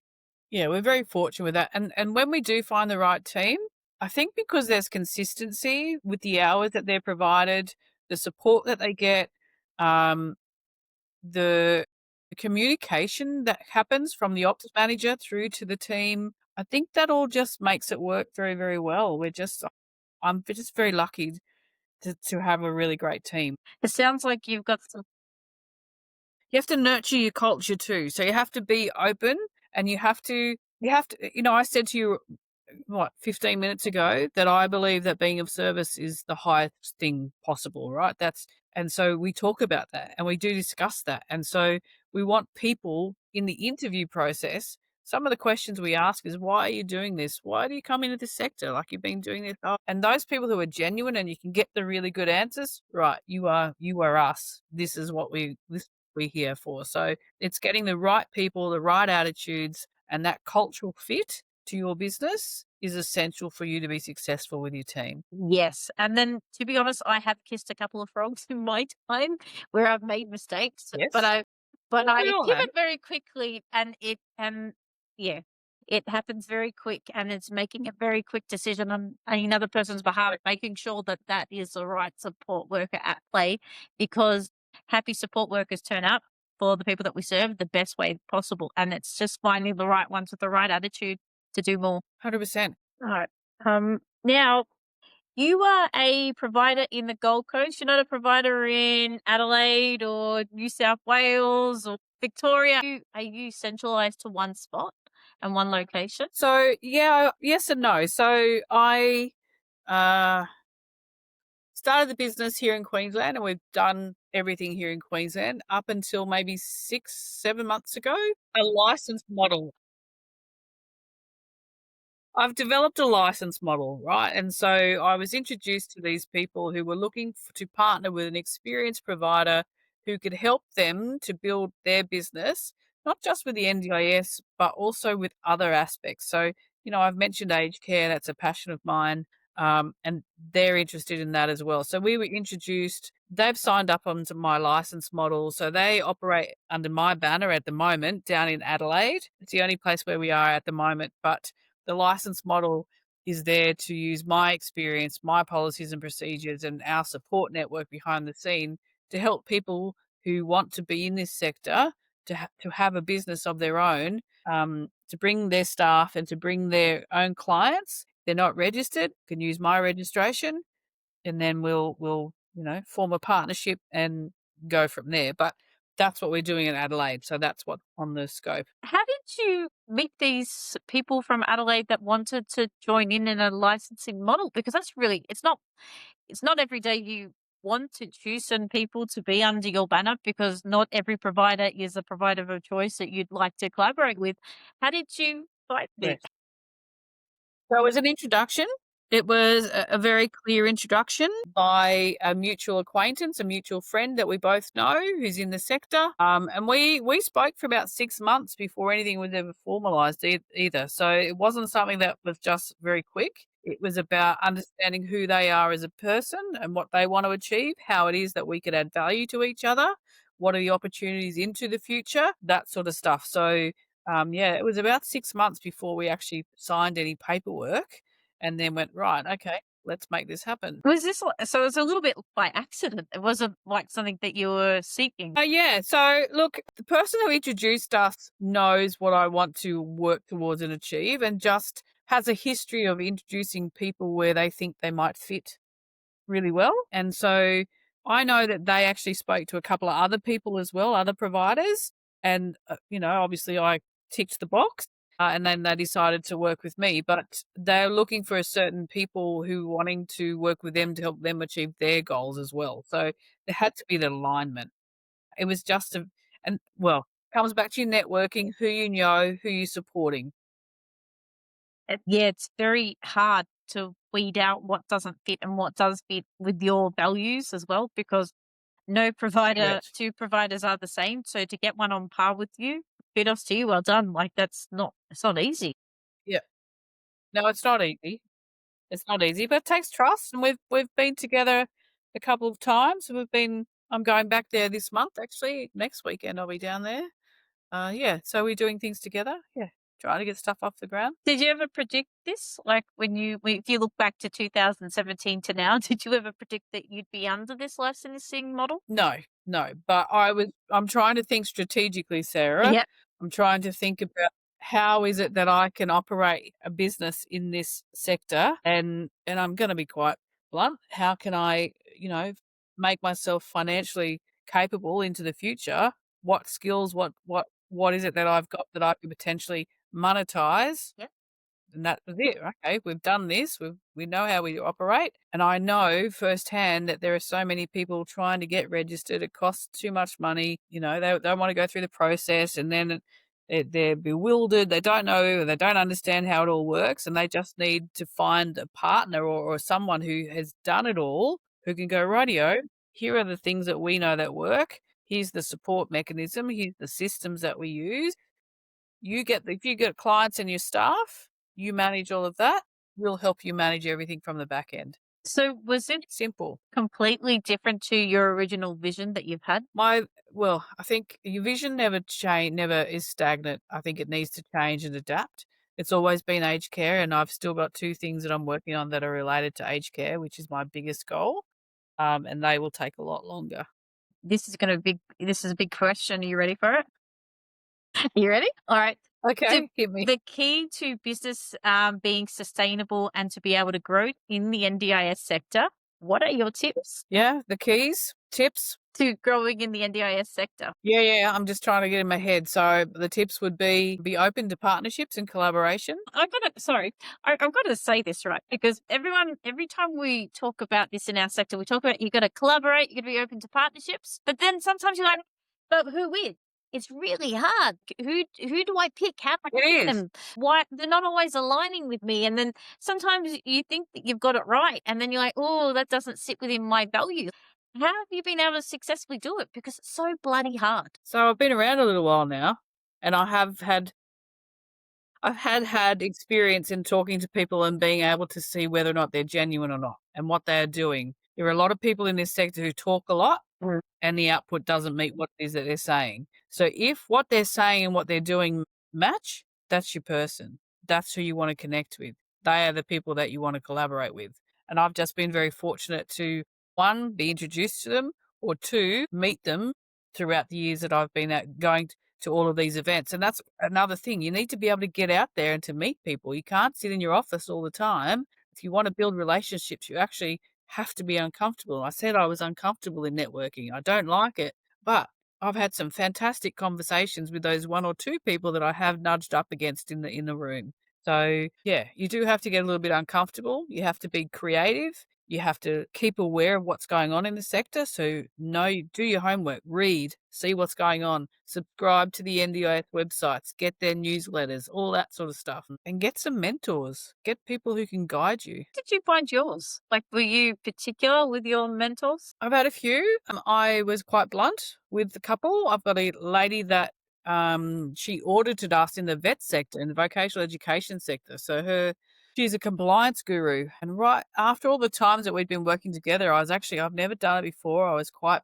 yeah, we're very fortunate with that. And when we do find the right team, I think because there's consistency with the hours that they're provided, the support that they get, um, the communication that happens from the ops manager through to the team, I think that all just makes it work very, very well. I'm just very lucky to have a really great team. It sounds like you've got some. You have to nurture your culture too. So you have to be open and I said to you, what, 15 minutes ago, that I believe that being of service is the highest thing possible, right? And so we talk about that and we do discuss that. And so we want people in the interview process. Some of the questions we ask is, why are you doing this? Why do you come into this sector? Like, you've been doing this. And those people who are genuine and you can get the really good answers, right? You are us. This is what we're here for. So it's getting the right people, the right attitudes, and that cultural fit to your business is essential for you to be successful with your team. Yes, and then, to be honest, I have kissed a couple of frogs in my time where I've made mistakes, but Yes. I We all have. pivot very quickly, and yeah, it happens very quick, and it's making a very quick decision on another person's behalf, making sure that that is the right support worker at play, because happy support workers turn up for the people that we serve the best way possible, and it's just finding the right ones with the right attitude to do more. 100%. All right. Now, you are a provider in the Gold Coast. You're not a provider in Adelaide or New South Wales or Victoria. Are you centralized to one spot and one location? So, yeah, yes and no. So I uh, started the business here in Queensland and we've done everything here in Queensland up until maybe 6, 7 months ago. A licensed model. I've developed a license model, right? And so I was introduced to these people who were looking to partner with an experienced provider who could help them to build their business, not just with the NDIS, but also with other aspects. So, I've mentioned aged care, that's a passion of mine. And they're interested in that as well. So we were introduced, they've signed up onto my license model. So they operate under my banner at the moment down in Adelaide. It's the only place where we are at the moment. But the license model is there to use my experience, my policies and procedures, and our support network behind the scene to help people who want to be in this sector to have a business of their own, to bring their staff and to bring their own clients. They're not registered, can use my registration, and then we'll form a partnership and go from there. But that's what we're doing in Adelaide, so that's what on the scope. How did you meet these people from Adelaide that wanted to join in a licensing model? Because that's really it's not every day you want to choose certain people to be under your banner because not every provider is a provider of choice that you'd like to collaborate with. How did you find this? Yes. So it was an introduction. It was a very clear introduction by a mutual acquaintance, a mutual friend that we both know who's in the sector. And we spoke for about 6 months before anything was ever formalised either. So it wasn't something that was just very quick. It was about understanding who they are as a person and what they want to achieve, how it is that we could add value to each other, what are the opportunities into the future, that sort of stuff. So yeah, it was about 6 months before we actually signed any paperwork and then went, right, okay, let's make this happen. Was this so? It was a little bit by accident. It wasn't like something that you were seeking. Yeah. So, look, the person who introduced us knows what I want to work towards and achieve and just has a history of introducing people where they think they might fit really well. And so I know that they actually spoke to a couple of other people as well, other providers. And, obviously I ticked the box and then they decided to work with me. But they're looking for a certain people who wanting to work with them to help them achieve their goals as well. So there had to be the alignment. It was just and well, comes back to your networking, who you know, who you're supporting. Yeah, it's very hard to weed out what doesn't fit and what does fit with your values as well, because no provider, Correct. two providers are the same. So to get one on par with you, kudos to you. Well done. Like it's not easy. Yeah. No, it's not easy. It's not easy, but it takes trust, and we've been together a couple of times. I'm going back there this month, actually. Next weekend, I'll be down there. Yeah, so we're doing things together. Yeah, trying to get stuff off the ground. Did you ever predict this? Like if you look back to 2017 to now, did you ever predict that you'd be under this licensing model? No, no, but I'm trying to think strategically, Sarah. Yeah. I'm trying to think about how is it that I can operate a business in this sector, and I'm going to be quite blunt. How can I, make myself financially capable into the future? What skills, what is it that I've got that I could potentially monetize? Yeah. And that was it. Okay, we've done this. We know how we operate, and I know firsthand that there are so many people trying to get registered. It costs too much money. They don't want to go through the process, and then they're bewildered. They don't know. They don't understand how it all works, and they just need to find a partner or someone who has done it all, who can go, rightio. Here are the things that we know that work. Here's the support mechanism. Here's the systems that we use. If you get clients and your staff, you manage all of that. We'll help you manage everything from the back end. So was it Simple. completely different to your original vision that you've had? I think your vision never is stagnant. I think it needs to change and adapt. It's always been aged care, and I've still got two things that I'm working on that are related to aged care, which is my biggest goal. And they will take a lot longer. This is a big question. Are you ready for it? You ready? All right. The Okay, hit me. the key to business being sustainable and to be able to grow in the NDIS sector, what are your tips Yeah, the keys, tips. to growing in the NDIS sector? Yeah, yeah, I'm just trying to get in my head. So the tips would be open to partnerships and collaboration. I've got to say this right because every time we talk about this in our sector, we talk about you got to collaborate, you got to be open to partnerships, but then sometimes you're like, but who with? It's really hard. Who do I pick? How do I It pick is. them? Why they're not always aligning with me, and then sometimes you think that you've got it right, and then you're like, "Oh, that doesn't sit within my values." How have you been able to successfully do it? Because it's so bloody hard. So I've been around a little while now, and I've had experience in talking to people and being able to see whether or not they're genuine or not and what they are doing. There are a lot of people in this sector who talk a lot and the output doesn't meet what it is that they're saying. So if what they're saying and what they're doing match, that's your person. That's who you want to connect with. They are the people that you want to collaborate with. And I've just been very fortunate to, one, be introduced to them, or two, meet them throughout the years that I've been going to all of these events. And that's another thing. You need to be able to get out there and to meet people. You can't sit in your office all the time. If you want to build relationships, you actually have to be uncomfortable. I said I was uncomfortable in networking. I don't like it, but I've had some fantastic conversations with those one or two people that I have nudged up against in the room. So, yeah, you do have to get a little bit uncomfortable. You have to be creative. You have to keep aware of what's going on in the sector. So, know, do your homework, read, see what's going on, subscribe to the NDIS websites, get their newsletters, all that sort of stuff, and get some mentors. Get people who can guide you. Did you find yours? Like, were you particular with your mentors? I've had a few. I was quite blunt with the couple. I've got a lady that she audited us in the vet sector, in the vocational education sector. So she's a compliance guru. And right after all the times that we'd been working together, I've never done it before. I was like,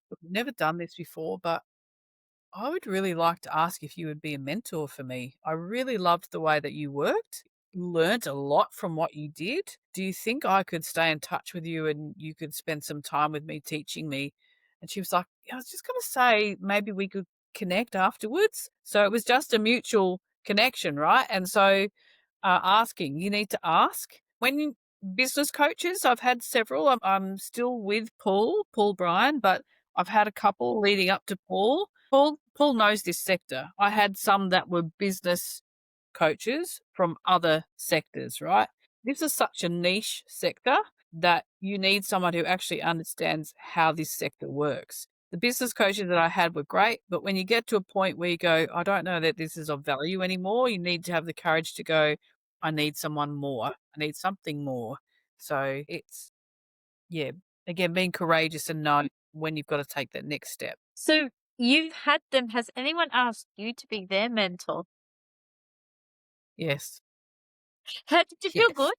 "Look, I've never done this before, but I would really like to ask if you would be a mentor for me. I really loved the way that you worked, learnt a lot from what you did. Do you think I could stay in touch with you and you could spend some time with me teaching me?" And she was like, "Yeah, I was just going to say maybe we could connect afterwards." So it was just a mutual connection, right? And so asking, you need to ask. Business coaches, I've had several. I'm still with Paul Bryan, but I've had a couple leading up to Paul. Paul knows this sector. I had some that were business coaches from other sectors, right? This is such a niche sector that you need someone who actually understands how this sector works. The business coaches that I had were great, but when you get to a point where you go, I don't know that this is of value anymore, you need to have the courage to go, I need someone more. I need something more. So it's, yeah, again, being courageous and knowing when you've got to take that next step. So you've had them. Has anyone asked you to be their mentor? Yes. How did you feel Yes. good?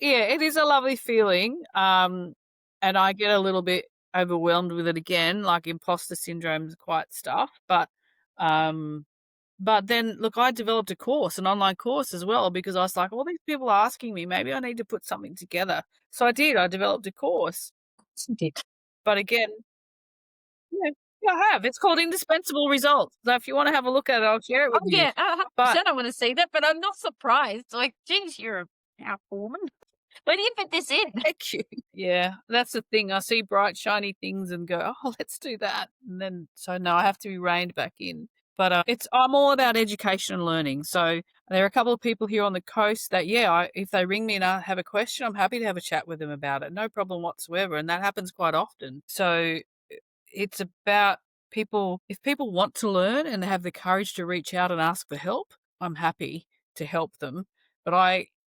It is a lovely feeling. And I get a little bit overwhelmed with it again, like imposter syndrome quite stuff. But then look, I developed a course, an online course as well, because I was like, all these people are asking me, maybe I need to put something together. So I did. I developed a course. You did. But again, yeah, yeah, I have. It's called Indispensable Results. So if you want to have a look at it, I'll share it Oh with you. yeah, But 100%. I want to see that, but I'm not surprised. Like, geez, you're a powerful woman. Where do you fit this in? thank you. Yeah, that's the thing. I see bright, shiny things and go, oh, let's do that. And then, so no, I have to be reined back in. But I'm all about education and learning. So there are a couple of people here on the coast that, yeah, if they ring me and I have a question, I'm happy to have a chat with them about it. No problem whatsoever. And that happens quite often. So it's about people, if people want to learn and have the courage to reach out and ask for help, I'm happy to help them. But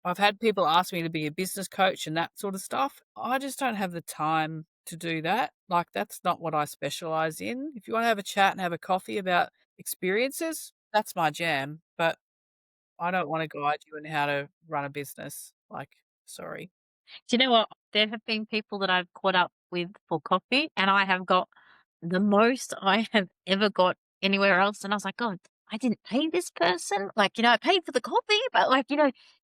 I've had people ask me to be a business coach and that sort of stuff. I just don't have the time to do that. Like, that's not what I specialize in. If you want to have a chat and have a coffee about experiences, that's my jam. But I don't want to guide you in how to run a business. Like, sorry. Do you know what? There have been people that I've caught up with for coffee, and I have got the most I have ever got anywhere else. And I was like, God, I didn't pay this person. Like, I paid for the coffee, but like,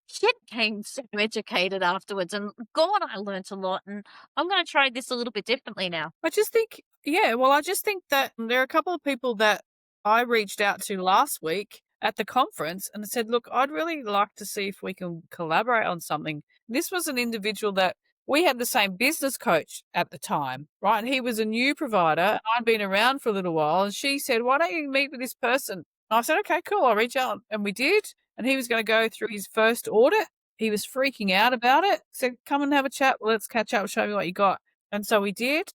shit came so educated afterwards. And God, I learnt a lot. And I'm going to try this a little bit differently now. I just think that there are a couple of people that I reached out to last week at the conference and said, look, I'd really like to see if we can collaborate on something. This was an individual that we had the same business coach at the time, right? And he was a new provider. And I'd been around for a little while. And she said, why don't you meet with this person? And I said, okay, cool. I'll reach out. And we did. And he was going to go through his first audit. He was freaking out about it. Said, come and have a chat. Let's catch up. Show me what you got. And so we did.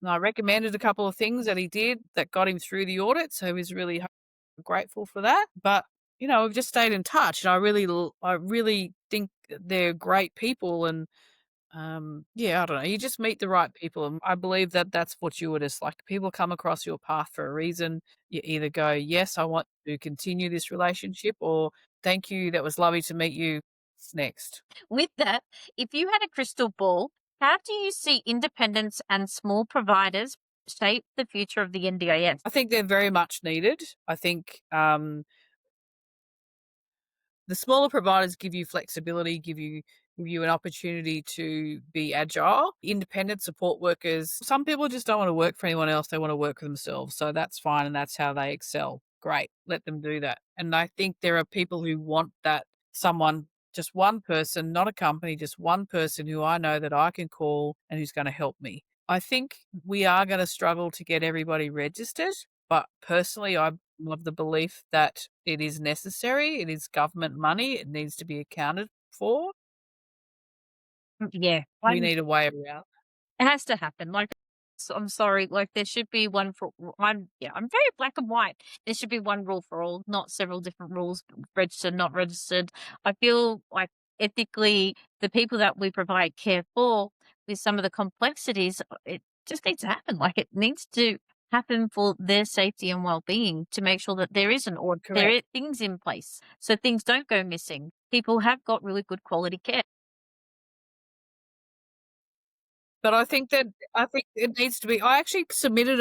And I recommended a couple of things that he did that got him through the audit, so he was really grateful for that. But, we've just stayed in touch, and I really think they're great people, and yeah, I don't know. You just meet the right people, and I believe that that's fortuitous. Like people come across your path for a reason. You either go, "Yes, I want to continue this relationship," or "Thank you, that was lovely to meet you. What's next?" With that, if you had a crystal ball, how do you see independents and small providers shape the future of the NDIS? I think they're very much needed. I think the smaller providers give you flexibility, give you an opportunity to be agile. Independent support workers, some people just don't want to work for anyone else. They want to work for themselves. So that's fine and that's how they excel. Great. Let them do that. And I think there are people who want that someone, just one person, not a company, just one person who I know that I can call and who's going to help me. I think we are going to struggle to get everybody registered, but personally, I'm of the belief that it is necessary. It is government money. It needs to be accounted for. Yeah, We need a way around. it has to happen. Like, I'm sorry, like there should be one for. I'm very black and white. There should be one rule for all, not several different rules. Registered, not registered. I feel like ethically, the people that we provide care for, with some of the complexities, it just needs to happen. Like it needs to happen for their safety and well-being to make sure that there is an order, there Correct. are things in place, so things don't go missing. People have got really good quality care. But I think it needs to be I actually submitted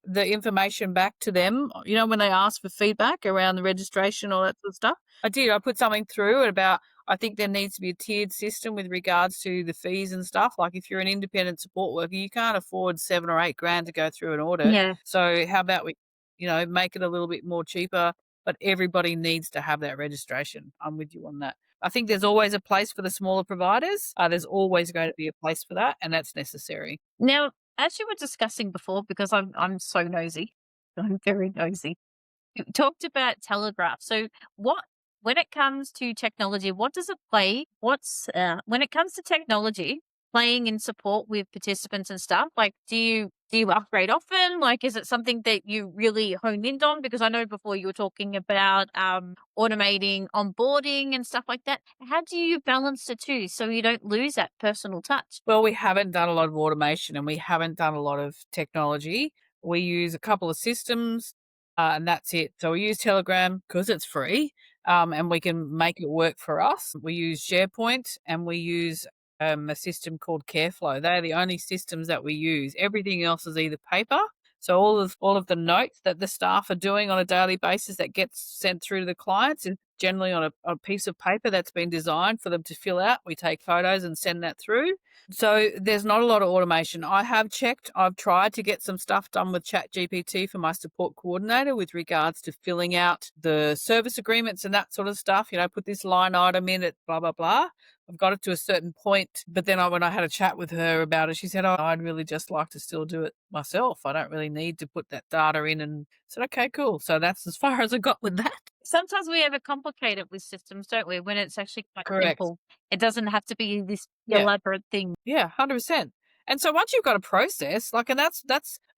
the information back to them, when they asked for feedback around the registration, all that sort of stuff. I did. I put something through about I think there needs to be a tiered system with regards to the fees and stuff. Like if you're an independent support worker, you can't afford 7 or 8 grand to go through an audit. Yeah. So how about we, make it a little bit more cheaper, but everybody needs to have that registration. I'm with you on that. I think there's always a place for the smaller providers. There's always going to be a place for that, and that's necessary. Now, as you were discussing before, because I'm so nosy, I'm very nosy. You talked about telegraph. So, what when it comes to technology, what does it play? What's when it comes to technology playing in support with participants and stuff? Like, do you upgrade often? Like, is it something that you really hone in on? Because I know before you were talking about automating onboarding and stuff like that. How do you balance the two so you don't lose that personal touch? Well, we haven't done a lot of automation and we haven't done a lot of technology. We use a couple of systems, and that's it. So we use Telegram because it's free, and we can make it work for us. We use SharePoint and we use a system called Careflow. They're the only systems that we use. Everything else is either paper. So all of the notes that the staff are doing on a daily basis that gets sent through to the clients is generally on a piece of paper that's been designed for them to fill out. We take photos and send that through. So there's not a lot of automation. I have checked, I've tried to get some stuff done with ChatGPT for my support coordinator with regards to filling out the service agreements and that sort of stuff. Put this line item in it, blah, blah, blah. I've got it to a certain point, but then when I had a chat with her about it, she said, "Oh, I'd really just like to still do it myself. I don't really need to put that data in." And I said, "Okay, cool." So that's as far as I got with that. Sometimes we overcomplicate it with systems, don't we? When it's actually quite Correct. simple. It doesn't have to be this Yeah. elaborate thing. Yeah, 100%. And so once you've got a process, like, and that's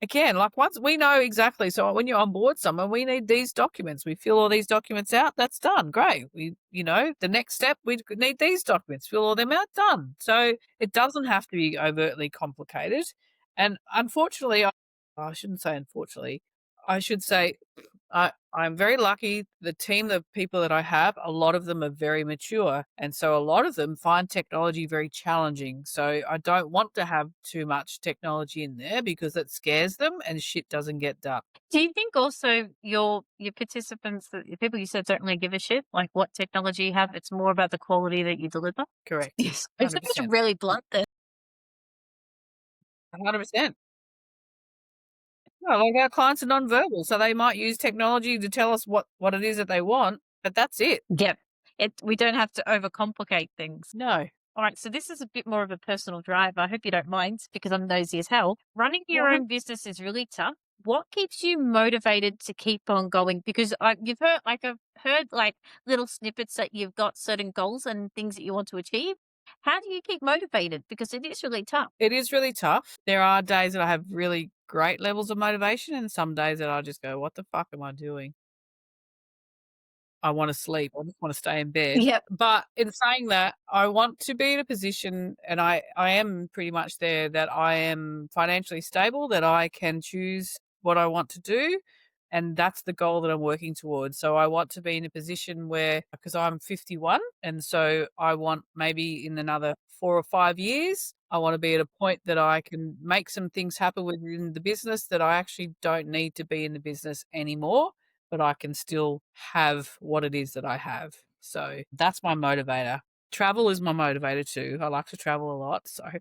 again, like once we know exactly. So when you onboard someone, we need these documents. We fill all these documents out. That's done. Great. The next step, we need these documents. Fill all them out. Done. So it doesn't have to be overtly complicated. And unfortunately, I shouldn't say unfortunately. I should say I'm very lucky. The team of people that I have, a lot of them are very mature. And so a lot of them find technology very challenging. So I don't want to have too much technology in there because it scares them and shit doesn't get done. Do you think also your participants, the people you said don't really give a shit, like what technology you have, it's more about the quality that you deliver? Correct. Yes. It's just 100%. really blunt there. 100%. Well, like our clients are nonverbal, so they might use technology to tell us what it is that they want, but that's it. Yep. We don't have to overcomplicate things. No. All right, so this is a bit more of a personal drive. I hope you don't mind because I'm nosy as hell. Running your Well, own business is really tough. What keeps you motivated to keep on going? Because I've heard like little snippets that you've got certain goals and things that you want to achieve. How do you keep motivated? Because it is really tough. It is really tough. There are days that I have really great levels of motivation and some days that I just go, "What the fuck am I doing? I wanna sleep. I just wanna stay in bed." Yep. But in saying that, I want to be in a position, and I am pretty much there, that I am financially stable, that I can choose what I want to do, and that's the goal that I'm working towards. So I want to be in a position where, because I'm 51, and so I want maybe in another 4 or 5 years, I wanna be at a point that I can make some things happen within the business, that I actually don't need to be in the business anymore, but I can still have what it is that I have. So that's my motivator. Travel is my motivator too. I like to travel a lot, so I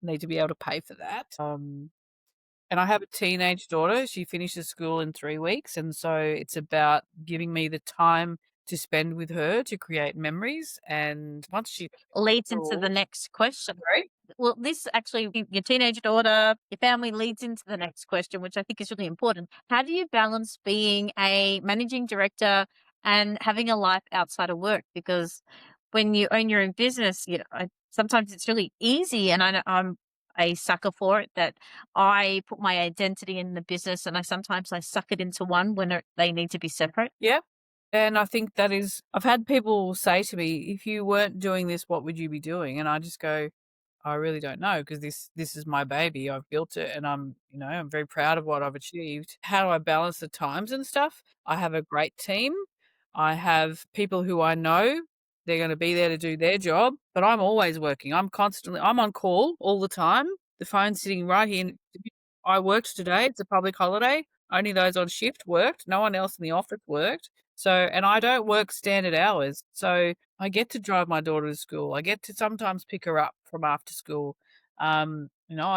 need to be able to pay for that. And I have a teenage daughter. She finishes school in 3 weeks, and so it's about giving me the time to spend with her to create memories. And once she's Leads into the school, next question. sorry? Well, this actually, your teenage daughter, your family leads into the next question, which I think is really important. How do you balance being a managing director and having a life outside of work? Because when you own your own business, sometimes it's really easy, and I know I'm a sucker for it. That I put my identity in the business, and I suck it into one when they need to be separate. Yeah. And I think that is, I've had people say to me, "If you weren't doing this, what would you be doing?" And I just go, "I really don't know, because this is my baby. I've built it and I'm very proud of what I've achieved." How do I balance the times and stuff? I have a great team. I have people who I know, they're going to be there to do their job, but I'm always working. I'm on call all the time. The phone's sitting right here. I worked today. It's a public holiday. Only those on shift worked. No one else in the office worked. So, and I don't work standard hours. So I get to drive my daughter to school. I get to sometimes pick her up from after school. I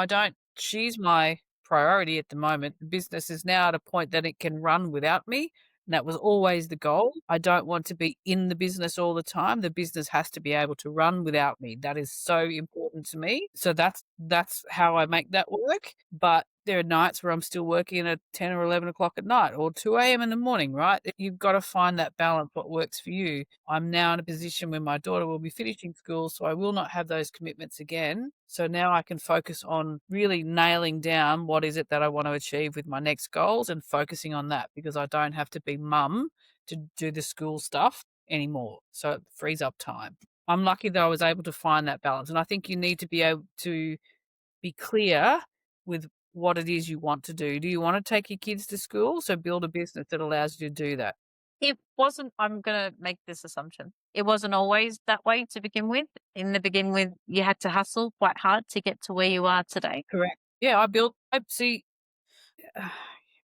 don't, she's my priority at the moment. The business is now at a point that it can run without me. And that was always the goal. I don't want to be in the business all the time. The business has to be able to run without me. That is so important to me. So that's how I make that work. But there are nights where I'm still working at 10 or 11 o'clock at night or 2 a.m. in the morning, right? You've got to find that balance, what works for you. I'm now in a position where my daughter will be finishing school, so I will not have those commitments again. So now I can focus on really nailing down what is it that I want to achieve with my next goals and focusing on that, because I don't have to be mum to do the school stuff anymore. So it frees up time. I'm lucky that I was able to find that balance. And I think you need to be able to be clear with what it is you want to do. Do you want to take your kids to school? So build a business that allows you to do that. It wasn't, I'm gonna make this assumption. It wasn't always that way to begin with. In the begin with, you had to hustle quite hard to get to where you are today. Correct. Yeah, I see.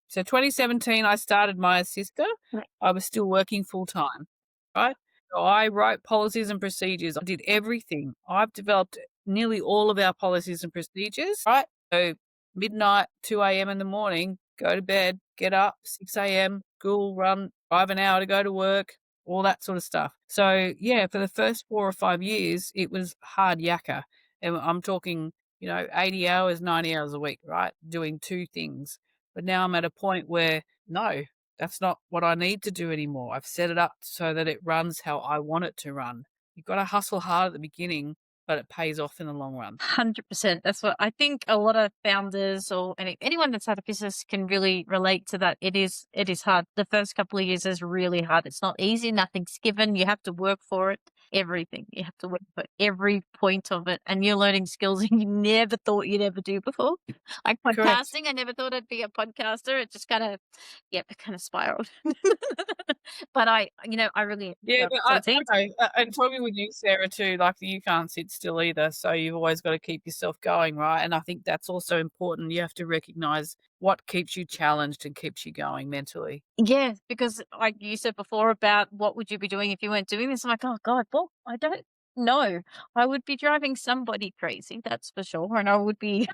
So 2017, I started MyAssista. Right. I was still working full time, right? So I wrote policies and procedures. I did everything. I've developed nearly all of our policies and procedures, right? So midnight, 2 a.m. in the morning, go to bed, get up, 6 a.m., school, run, drive an hour to go to work, all that sort of stuff. So yeah, for the first 4 or 5 years, it was hard yakka. And I'm talking, 80 hours, 90 hours a week, right? Doing two things. But now I'm at a point where, no, that's not what I need to do anymore. I've set it up so that it runs how I want it to run. You've got to hustle hard at the beginning, but it pays off in the long run. 100%. That's what I think a lot of founders or anyone that's had a business can really relate to that. It is hard. The first couple of years is really hard. It's not easy. Nothing's given. You have to work for it. Everything. You have to work for every point of it. And you're learning skills you never thought you'd ever do before. Like Correct. podcasting. I never thought I'd be a podcaster. It just it kind of spiraled. But I really Yeah, enjoy but opportunity. okay, and talking with you, Sarah, too, like, you can't sit still either, so you've always gotta keep yourself going, right? And I think that's also important. You have to recognize what keeps you challenged and keeps you going mentally. Yeah, because like you said before about what would you be doing if you weren't doing this? I'm like, oh God, well, I don't know. I would be driving somebody crazy, that's for sure. And I would be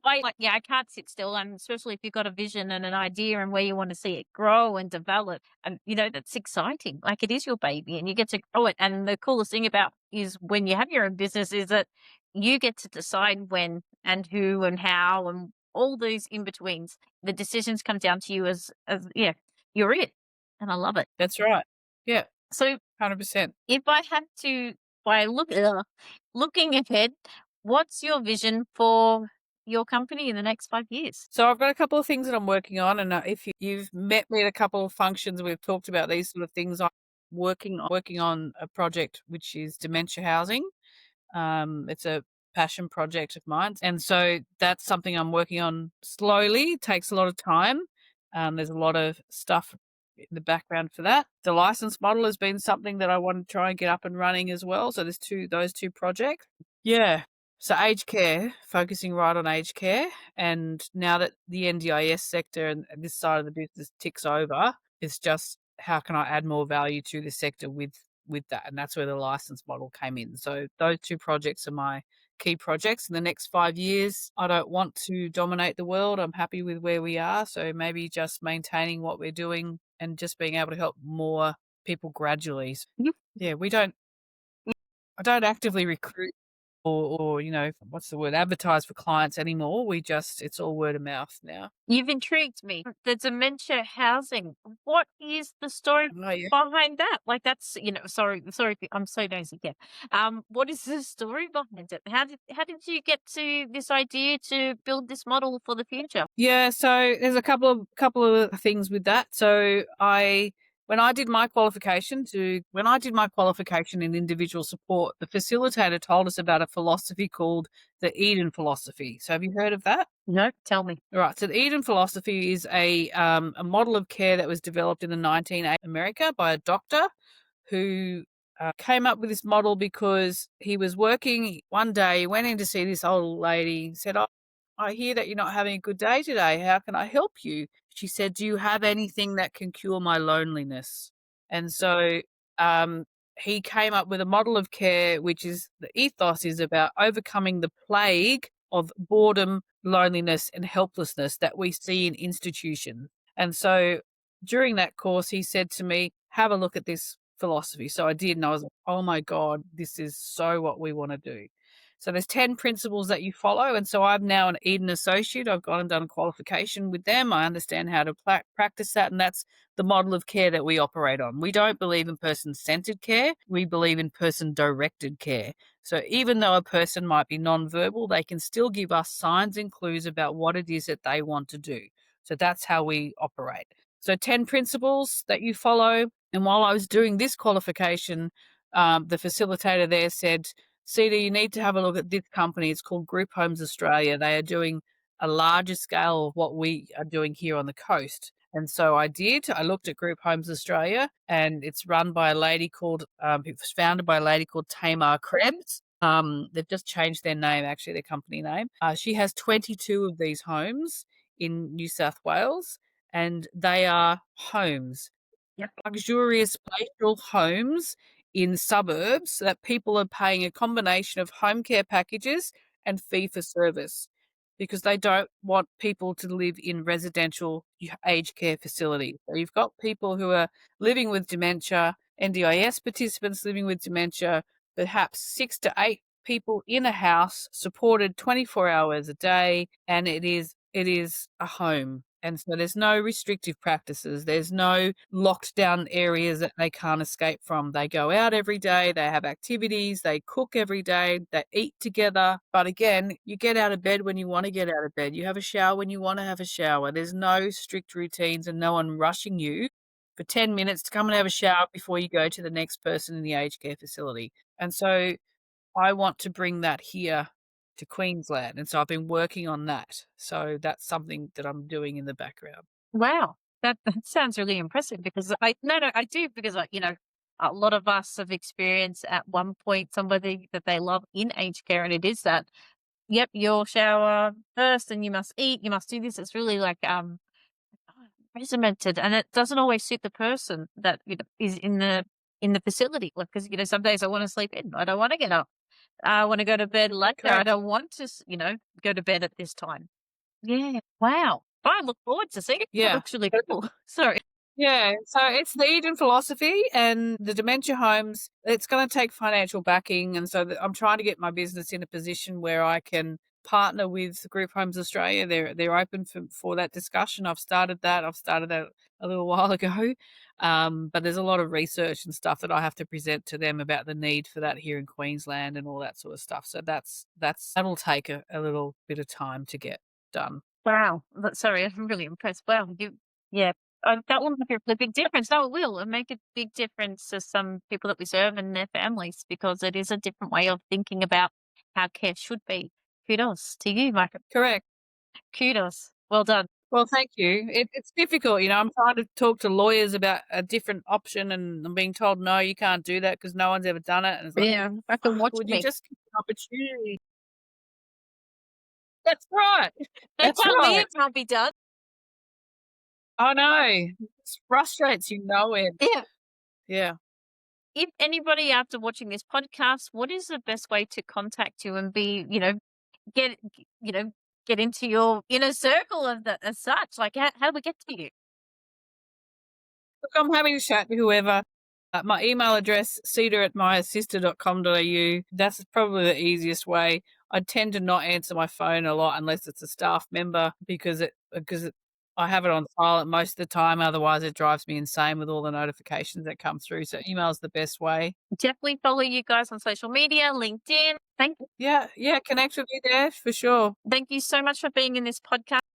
I can't sit still. And especially if you've got a vision and an idea and where you want to see it grow and develop. And that's exciting. Like it is your baby and you get to grow it. And the coolest thing about is when you have your own business is that you get to decide when and who and how and all those in betweens. The decisions come down to you as yeah, you're it. And I love it. That's right. Yeah, So 100%. if I had to by looking ahead, what's your vision for your company in the next 5 years? So I've got a couple of things that I'm working on, and if you've met me at a couple of functions, we've talked about these sort of things. I'm working on a project which is dementia housing. It's a passion project of mine, and so that's something I'm working on slowly. It takes a lot of time. There's a lot of stuff in the background for that. The license model has been something that I want to try and get up and running as well. So there's those two projects. Yeah. So aged care, focusing right on aged care. And now that the NDIS sector and this side of the business ticks over, it's just how can I add more value to the sector with that? And that's where the license model came in. So those two projects are my key projects in the next 5 years. I don't want to dominate the world. I'm happy with where we are. So maybe just maintaining what we're doing and just being able to help more people gradually. You Yeah, I don't actively recruit or, what's the word, advertise for clients anymore. It's all word of mouth now. you've intrigued me. The dementia housing, what is the story Oh, yeah. behind that? Like, that's, sorry, I'm so nosy, yeah. What is the story behind it? How did you get to this idea to build this model for the future? Yeah, so there's a couple of things with that. So when I did my qualification in individual support, the facilitator told us about a philosophy called the Eden philosophy. So have you heard of that? No, tell me. All right. So the Eden philosophy is a model of care that was developed in the 1980s in America by a doctor who came up with this model because he was working one day. He went in to see this old lady. Said, "Oh, I hear that you're not having a good day today. How can I help you?" She said, "Do you have anything that can cure my loneliness?" And so um, he came up with a model of care, which is the ethos is about overcoming the plague of boredom, loneliness, and helplessness that we see in institutions. And so during that course, he said to me, "Have a look at this philosophy." So I did, and I was like, "Oh my God, this is so what we want to do." So there's 10 principles that you follow. And so I'm now an Eden associate. I've gone and done a qualification with them. I understand how to practice that. And that's the model of care that we operate on. We don't believe in person-centered care. We believe in person-directed care. So even though a person might be nonverbal, they can still give us signs and clues about what it is that they want to do. So that's how we operate. So 10 principles that you follow. And while I was doing this qualification, the facilitator there said, "Cedar, you need to have a look at this company. It's called Group Homes Australia. They are doing a larger scale of what we are doing here on the coast." And so I did. I looked at Group Homes Australia, and it's run by a lady called, it was founded by a lady called Tamar Krebs. They've just changed their name, actually, their company name. She has 22 of these homes in New South Wales, and they are homes, Yep. luxurious palatial homes in suburbs that people are paying a combination of home care packages and fee for service because they don't want people to live in residential aged care facilities. So you've got people who are living with dementia, NDIS participants living with dementia, perhaps 6 to 8 people in a house supported 24 hours a day, and it is a home. And so there's no restrictive practices. There's no locked down areas that they can't escape from. They go out every day. They have activities. They cook every day. They eat together. But again, you get out of bed when you want to get out of bed. You have a shower when you want to have a shower. There's no strict routines and no one rushing you for 10 minutes to come and have a shower before you go to the next person in the aged care facility. And so I want to bring that here to Queensland, and so I've been working on that. So that's something that I'm doing in the background. Wow. That sounds really impressive because I do because a lot of us have experienced at one point somebody that they love in aged care, and it is that, yep, you'll shower first and you must eat, you must do this. It's really like regimented, and it doesn't always suit the person that is in the facility. Like, because some days I want to sleep in, I don't want to get up. I want to go to bed later. I Correct. don't want to, go to bed at this time. Yeah. Wow. I look forward to seeing it. That Yeah. looks really cool. Sorry. Yeah, so it's the Eden philosophy and the dementia homes. It's going to take financial backing, and so I'm trying to get my business in a position where I can partner with Group Homes Australia. They're open for that discussion. I've started that. A little while ago. But there's a lot of research and stuff that I have to present to them about the need for that here in Queensland and all that sort of stuff. So that'll take a little bit of time to get done. Wow. Sorry, I'm really impressed. Wow. Yeah. That will make a really big difference. No, it will. It'll make a big difference to some people that we serve and their families because it is a different way of thinking about how care should be. Kudos to you, Michael. Correct. Kudos. Well done. Well, thank you. It's difficult, I'm trying to talk to lawyers about a different option, and I'm being told, "No, you can't do that because no one's ever done it." And it's like, Yeah. I can "Fuck, watch would you me. just give me an opportunity?" That's right. Don't That's tell me right. it can't be done. I know. It frustrates you know it. Yeah. Yeah. If anybody after watching this podcast, what is the best way to contact you and be, get you know, get into your inner circle of the as such? Like how do we get to you? Look, I'm happy to chat to whoever. My email address, cedar@myassista.com.au. That's probably the easiest way. I tend to not answer my phone a lot unless it's a staff member I have it on silent most of the time. Otherwise, it drives me insane with all the notifications that come through. So email's the best way. Definitely follow you guys on social media, LinkedIn. Yeah, connect with me there for sure. Thank you so much for being in this podcast.